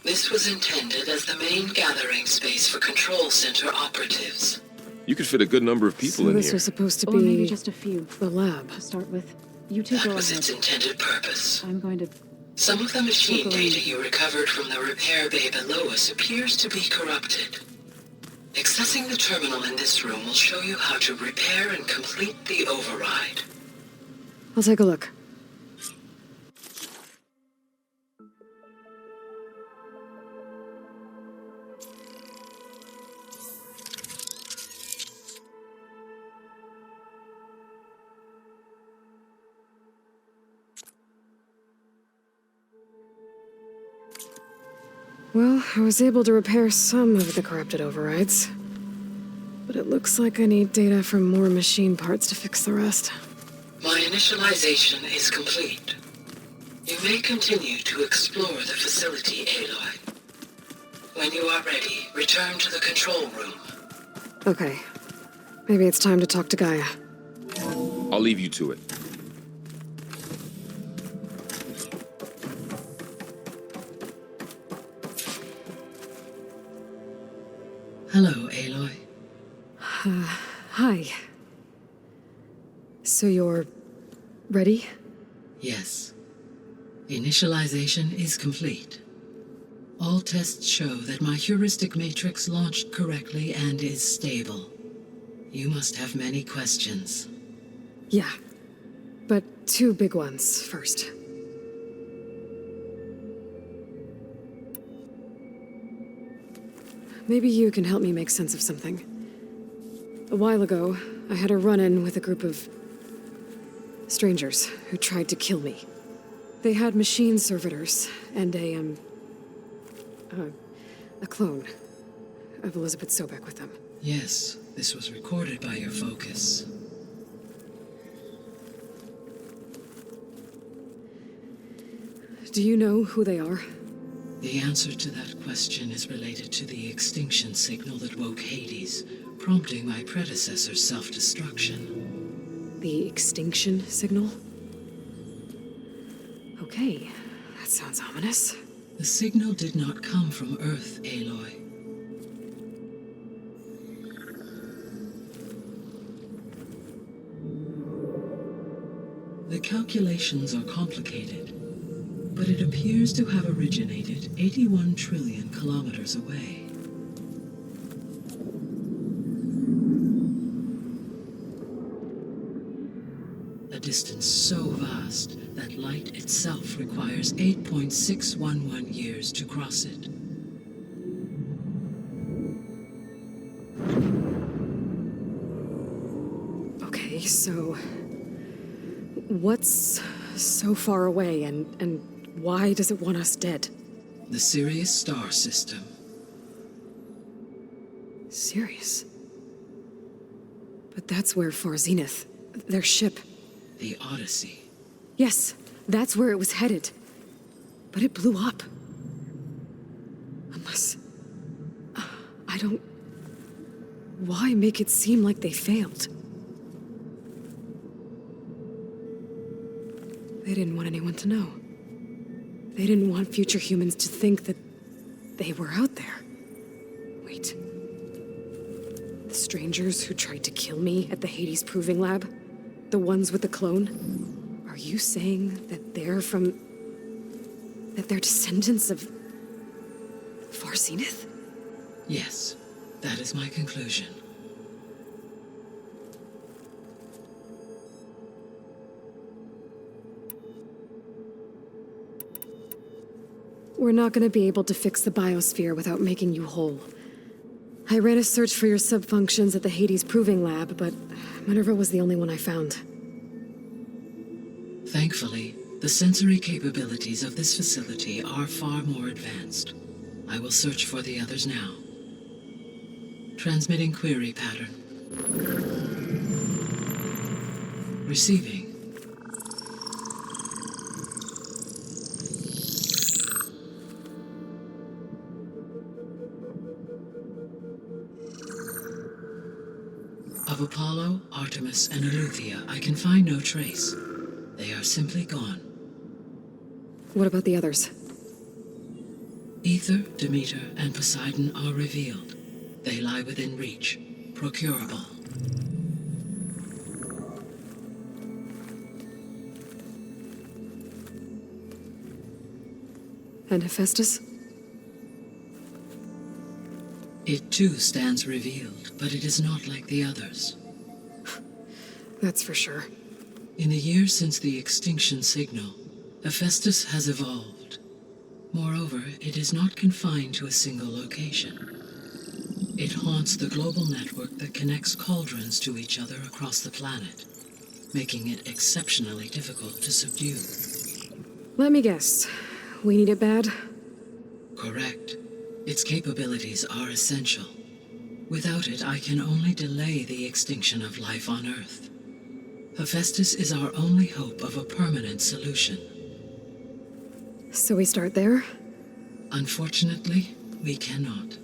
This was intended as the main gathering space for control center operatives. You could fit a good number of people So in this here. was supposed to Or be maybe just a few. the lab. To start with. You two That go was ahead. its intended purpose. I'm going to... Some of the machine Look around. data you recovered from the repair bay below us appears to be corrupted. Accessing the terminal in this room will show you how to repair and complete the override. I'll take a look. Well, I was able to repair some of the corrupted overrides. But it looks like I need data from more machine parts to fix the rest. My initialization is complete. You may continue to explore the facility, Aloy. When you are ready, return to the control room. Okay. Maybe it's time to talk to Gaia. I'll leave you to it. Hello, Aloy. Hi. So you're... ready? Yes. Initialization is complete. All tests show that my heuristic matrix launched correctly and is stable. You must have many questions. Yeah. But two big ones first. Maybe you can help me make sense of something. A while ago, I had a run-in with a group of strangers who tried to kill me. They had machine servitors and a clone of Elizabeth Sobek with them. Yes, this was recorded by your focus. Do you know who they are? The answer to that question is related to the extinction signal that woke Hades, prompting my predecessor's self-destruction. The extinction signal? Okay, that sounds ominous. The signal did not come from Earth, Aloy. The calculations are complicated, but it appears to have originated 81 trillion kilometers away. A distance so vast that light itself requires 8.611 years to cross it. Okay, so... what's so far away, and why does it want us dead? The Sirius star system. Sirius? But that's where Far Zenith, their ship... The Odyssey. Yes, that's where it was headed. But it blew up. Unless... I don't... Why make it seem like they failed? They didn't want anyone to know. They didn't want future humans to think that they were out there. Wait. The strangers who tried to kill me at the Hades Proving Lab? The ones with the clone? Are you saying that they're from That they're descendants of... Far Zenith? Yes, that is my conclusion. We're not gonna be able to fix the biosphere without making you whole. I ran a search for your subfunctions at the Hades Proving Lab, but Minerva was the only one I found. Thankfully, the sensory capabilities of this facility are far more advanced. I will search for the others now. Transmitting query pattern. Receiving. Of Apollo, Artemis, and Eleuthia, I can find no trace. They are simply gone. What about the others? Ether, Demeter, and Poseidon are revealed. They lie within reach, procurable. And Hephaestus? It too stands revealed, but it is not like the others. That's for sure. In the years since the extinction signal, Hephaestus has evolved. Moreover, it is not confined to a single location. It haunts the global network that connects cauldrons to each other across the planet, making it exceptionally difficult to subdue. Let me guess. We need it bad? Correct. Its capabilities are essential. Without it, I can only delay the extinction of life on Earth. Hephaestus is our only hope of a permanent solution. So we start there? Unfortunately, we cannot.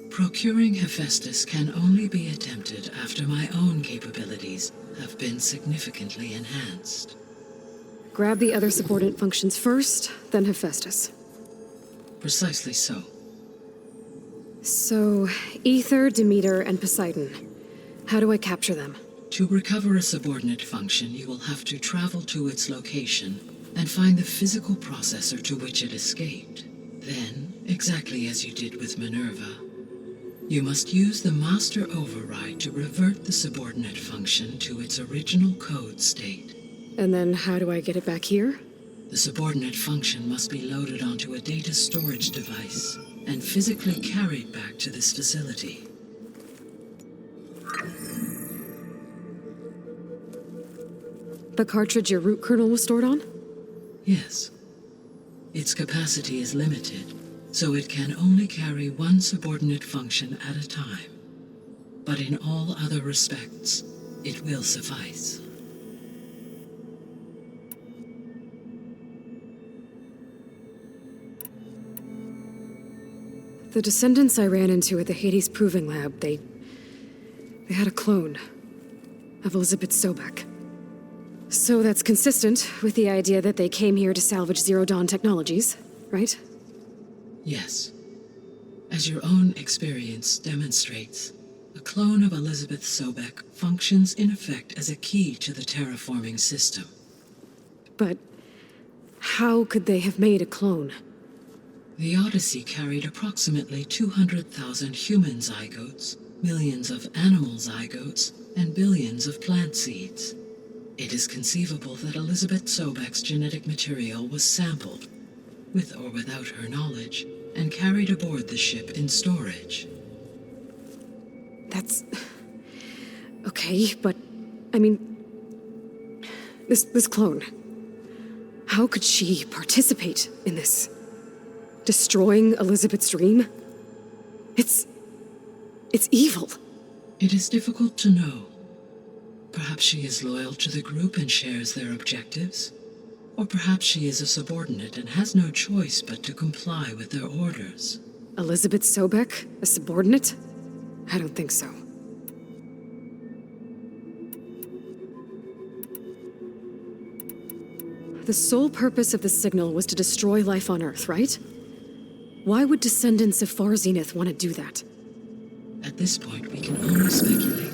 Procuring Hephaestus can only be attempted after my own capabilities have been significantly enhanced. Grab the other subordinate functions first, then Hephaestus. Precisely so. So, Ether, Demeter, and Poseidon. How do I capture them? To recover a subordinate function, you will have to travel to its location and find the physical processor to which it escaped. Then, exactly as you did with Minerva, you must use the master override to revert the subordinate function to its original code state. And then how do I get it back here? The subordinate function must be loaded onto a data storage device and physically carried back to this facility. The cartridge your root kernel was stored on? Yes. Its capacity is limited, so it can only carry one subordinate function at a time. But in all other respects, it will suffice. The descendants I ran into at the Hades Proving Lab, they had a clone of Elizabeth Sobek. So that's consistent with the idea that they came here to salvage Zero Dawn technologies, right? Yes. As your own experience demonstrates, a clone of Elizabeth Sobek functions in effect as a key to the terraforming system. But how could they have made a clone? The Odyssey carried approximately 200,000 human zygotes, millions of animal zygotes, and billions of plant seeds. It is conceivable that Elizabeth Sobek's genetic material was sampled, with or without her knowledge, and carried aboard the ship in storage. That's... okay, but... I mean... This clone... How could she participate in this? Destroying Elizabeth's dream? It's evil. It is difficult to know. Perhaps she is loyal to the group and shares their objectives. Or perhaps she is a subordinate and has no choice but to comply with their orders. Elizabeth Sobek? A subordinate? I don't think so. The sole purpose of the signal was to destroy life on Earth, right? Why would descendants of Far Zenith want to do that? At this point, we can only speculate.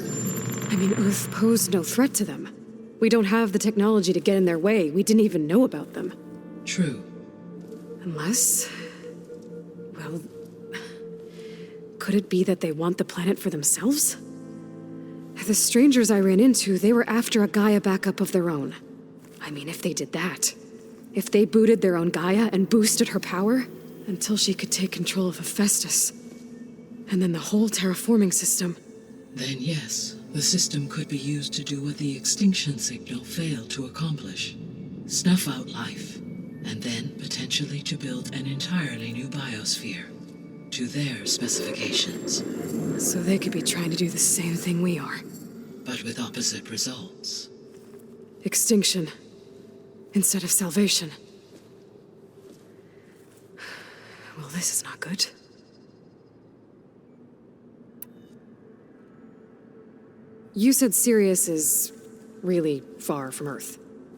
I mean, Earth posed no threat to them. We don't have the technology to get in their way. We didn't even know about them. True. Unless... well... could it be that they want the planet for themselves? The strangers I ran into, they were after a Gaia backup of their own. I mean, if they did that... if they booted their own Gaia and boosted her power, until she could take control of Hephaestus, and then the whole terraforming system... then yes, the system could be used to do what the extinction signal failed to accomplish. Snuff out life, and then potentially to build an entirely new biosphere, to their specifications. So they could be trying to do the same thing we are. But with opposite results. Extinction, instead of salvation. Well, this is not good. You said Sirius is really far from Earth.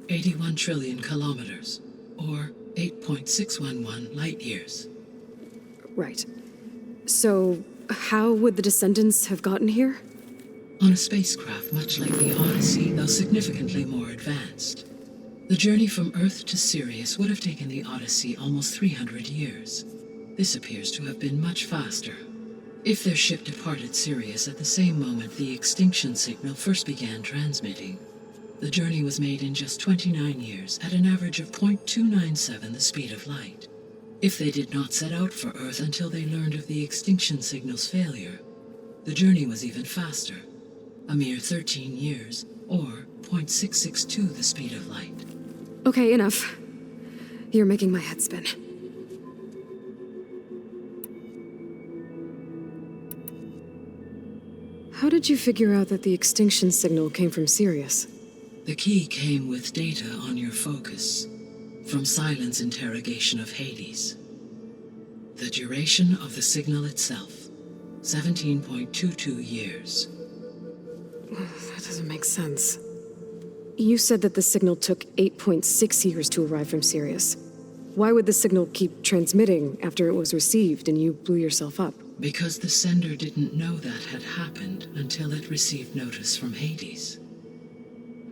81 trillion kilometers, or 8.611 light years. Right. So, how would the descendants have gotten here? On a spacecraft much like the Odyssey, though significantly more advanced. The journey from Earth to Sirius would have taken the Odyssey almost 300 years. This appears to have been much faster. If their ship departed Sirius at the same moment the extinction signal first began transmitting, the journey was made in just 29 years at an average of 0.297 the speed of light. If they did not set out for Earth until they learned of the extinction signal's failure, the journey was even faster, a mere 13 years, or 0.662 the speed of light. Okay, enough. You're making my head spin. How did you figure out that the extinction signal came from Sirius? The key came with data on your focus, from Silent's interrogation of Hades. The duration of the signal itself, 17.22 years. That doesn't make sense. You said that the signal took 8.6 years to arrive from Sirius. Why would the signal keep transmitting after it was received and you blew yourself up? Because the sender didn't know that had happened until it received notice from Hades.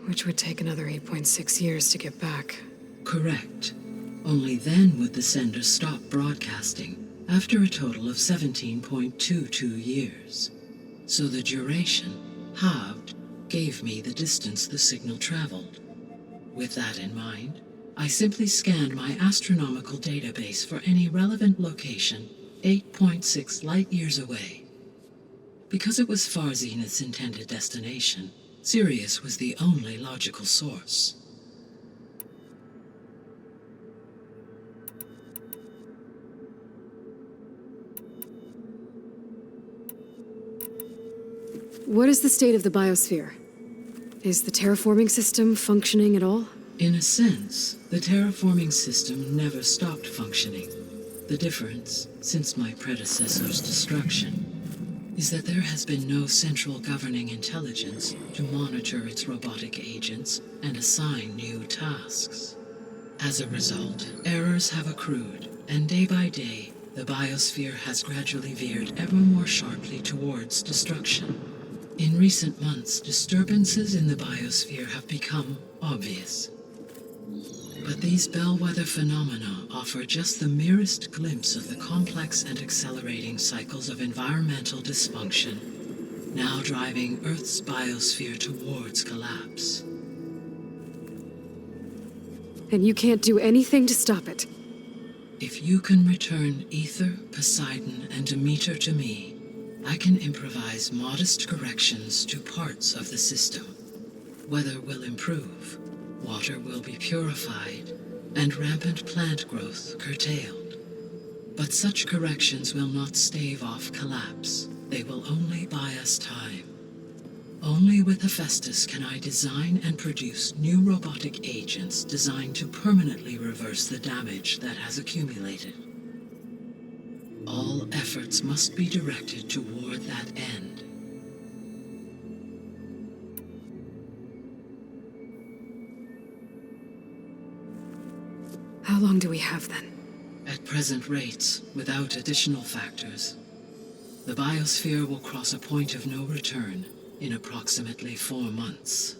Which would take another 8.6 years to get back. Correct. Only then would the sender stop broadcasting, after a total of 17.22 years. So the duration, halved, gave me the distance the signal traveled. With that in mind, I simply scanned my astronomical database for any relevant location 8.6 light-years away. Because it was far Zenith's intended destination, Sirius was the only logical source. What is the state of the biosphere? Is the terraforming system functioning at all? In a sense, the terraforming system never stopped functioning. The difference, since my predecessor's destruction, is that there has been no central governing intelligence to monitor its robotic agents and assign new tasks. As a result, errors have accrued, and day by day, the biosphere has gradually veered ever more sharply towards destruction. In recent months, disturbances in the biosphere have become obvious. But these bellwether phenomena offer just the merest glimpse of the complex and accelerating cycles of environmental dysfunction, now driving Earth's biosphere towards collapse. And you can't do anything to stop it? If you can return Ether, Poseidon, and Demeter to me, I can improvise modest corrections to parts of the system. Weather will improve, water will be purified, and rampant plant growth curtailed. But such corrections will not stave off collapse. They will only buy us time. Only with Hephaestus can I design and produce new robotic agents designed to permanently reverse the damage that has accumulated. All efforts must be directed toward that end. How long do we have then? At present rates, without additional factors, the biosphere will cross a point of no return in approximately 4 months.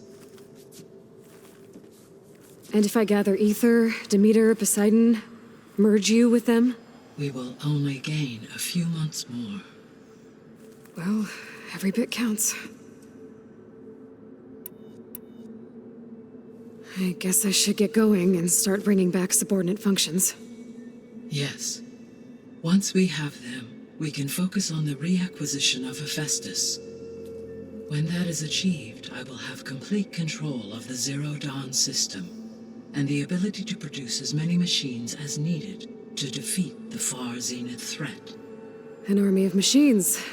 And if I gather Ether, Demeter, Poseidon, Merge you with them? We will only gain a few months more. Well, every bit counts. I guess I should get going and start bringing back subordinate functions. Yes. Once we have them, we can focus on the reacquisition of Hephaestus. When that is achieved, I will have complete control of the Zero Dawn system, and the ability to produce as many machines as needed to defeat the far zenith threat. An army of machines.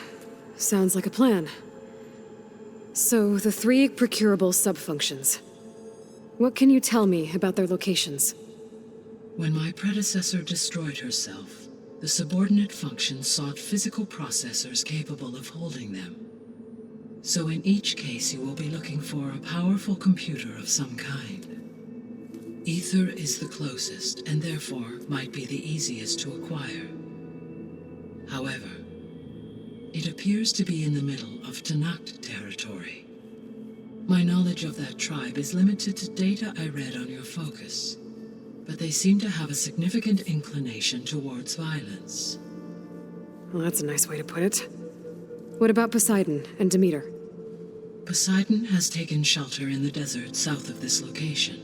Sounds like a plan. So, the 3 procurable subfunctions. What can you tell me about their locations? When my predecessor destroyed herself, the subordinate functions sought physical processors capable of holding them. So in each case you will be looking for a powerful computer of some kind. Ether is the closest, and therefore might be the easiest to acquire. However, it appears to be in the middle of Tanact territory. My knowledge of that tribe is limited to data I read on your focus, but they seem to have a significant inclination towards violence. Well, that's a nice way to put it. What about Poseidon and Demeter? Poseidon has taken shelter in the desert south of this location.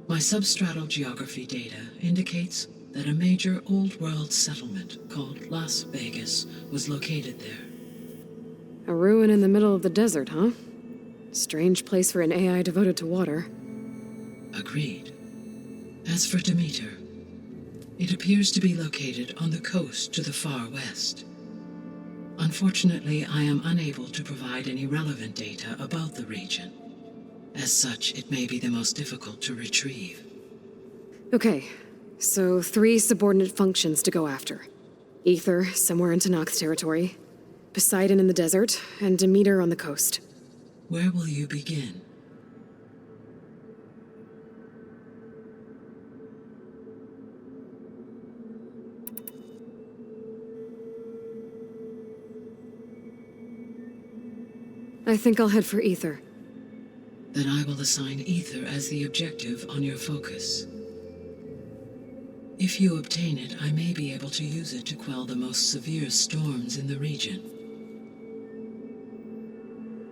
My substratal geography data indicates that a major old-world settlement called Las Vegas was located there. A ruin in the middle of the desert, huh? Strange place for an AI devoted to water. Agreed. As for Demeter, it appears to be located on the coast to the far west. Unfortunately, I am unable to provide any relevant data about the region. As such, it may be the most difficult to retrieve. Okay, so 3 subordinate functions to go after. Ether, somewhere in Tanact territory, Poseidon in the desert, and Demeter on the coast. Where will you begin? I think I'll head for Ether. Then I will assign Ether as the objective on your focus. If you obtain it, I may be able to use it to quell the most severe storms in the region.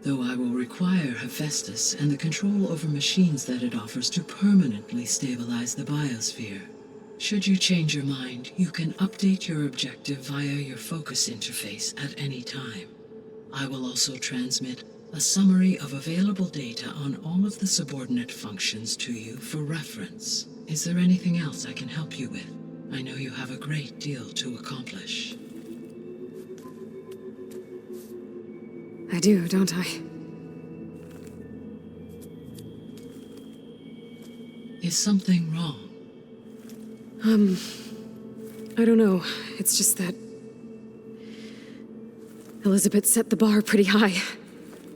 Though I will require Hephaestus and the control over machines that it offers to permanently stabilize the biosphere. Should you change your mind, you can update your objective via your focus interface at any time. I will also transmit a summary of available data on all of the subordinate functions to you for reference. Is there anything else I can help you with? I know you have a great deal to accomplish. I do, don't I? Is something wrong? I don't know. It's just that Elizabeth set the bar pretty high.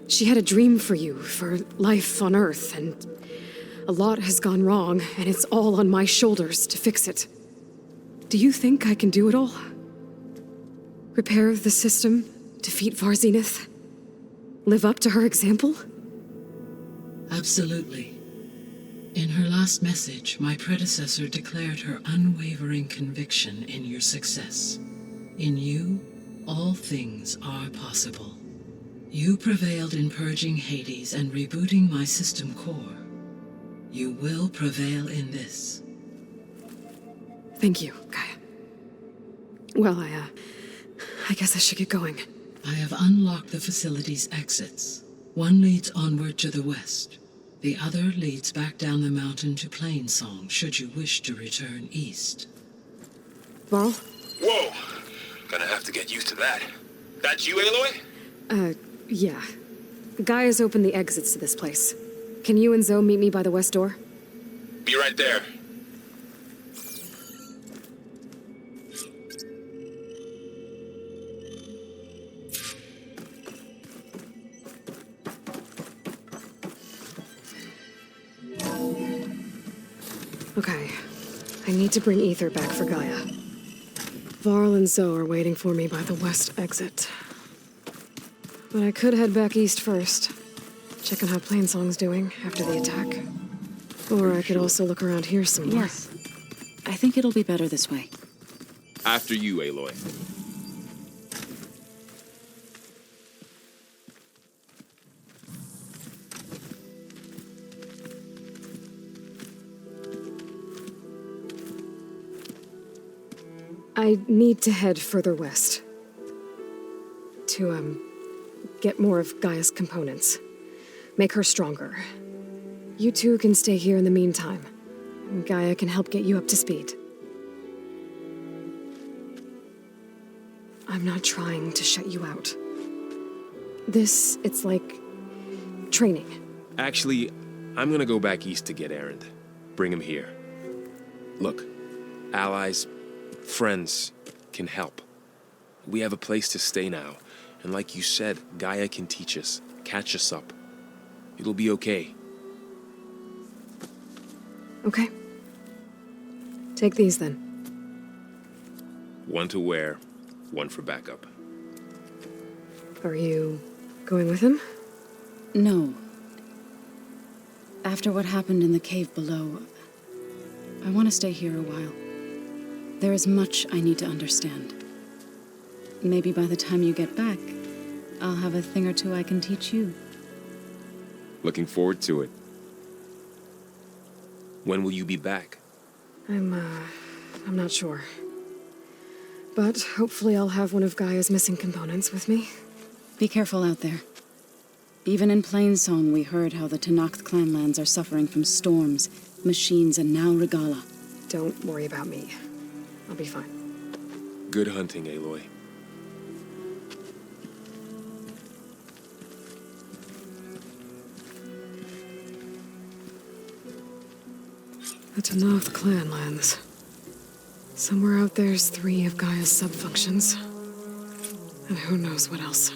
She had a dream for you, for life on Earth, and a lot has gone wrong, and it's all on my shoulders to fix it. Do you think I can do it all? Repair the system, defeat Varzenith, live up to her example? Absolutely. In her last message, my predecessor declared her unwavering conviction in your success. In you, all things are possible. You prevailed in purging Hades and rebooting my system core. You will prevail in this. Thank you, Gaia. Well, I guess I should get going. I have unlocked the facility's exits. One leads onward to the west. The other leads back down the mountain to Plainsong, should you wish to return east. Varl? Whoa! Gonna have to get used to that. That's you, Aloy? Yeah. Gaia's opened the exits to this place. Can you and Zoe meet me by the west door? Be right there. Okay. I need to bring Ether back for Gaia. Varl and Zoe are waiting for me by the west exit. But I could head back east first. Check on how Plainsong's doing after the attack. Or I could also look around here some more. Yes. I think it'll be better this way. After you, Aloy. I need to head further west. To, get more of Gaia's components. Make her stronger. You two can stay here in the meantime. Gaia can help get you up to speed. I'm not trying to shut you out. It's like training. Actually, I'm gonna go back east to get Erend. Bring him here. Look, allies, friends can help. We have a place to stay now, and like you said, Gaia can teach us, catch us up. It'll be okay. Okay. Take these then. One to wear, one for backup. Are you going with him? No. After what happened in the cave below, I want to stay here a while. There is much I need to understand. Maybe by the time you get back, I'll have a thing or two I can teach you. Looking forward to it. When will you be back? I'm not sure. But hopefully I'll have one of Gaia's missing components with me. Be careful out there. Even in Plainsong, we heard how the Tenakth clanlands are suffering from storms, machines, and now Regala. Don't worry about me. I'll be fine. Good hunting, Aloy. The Tenakth clanlands. Somewhere out there's 3 of Gaia's subfunctions. And who knows what else.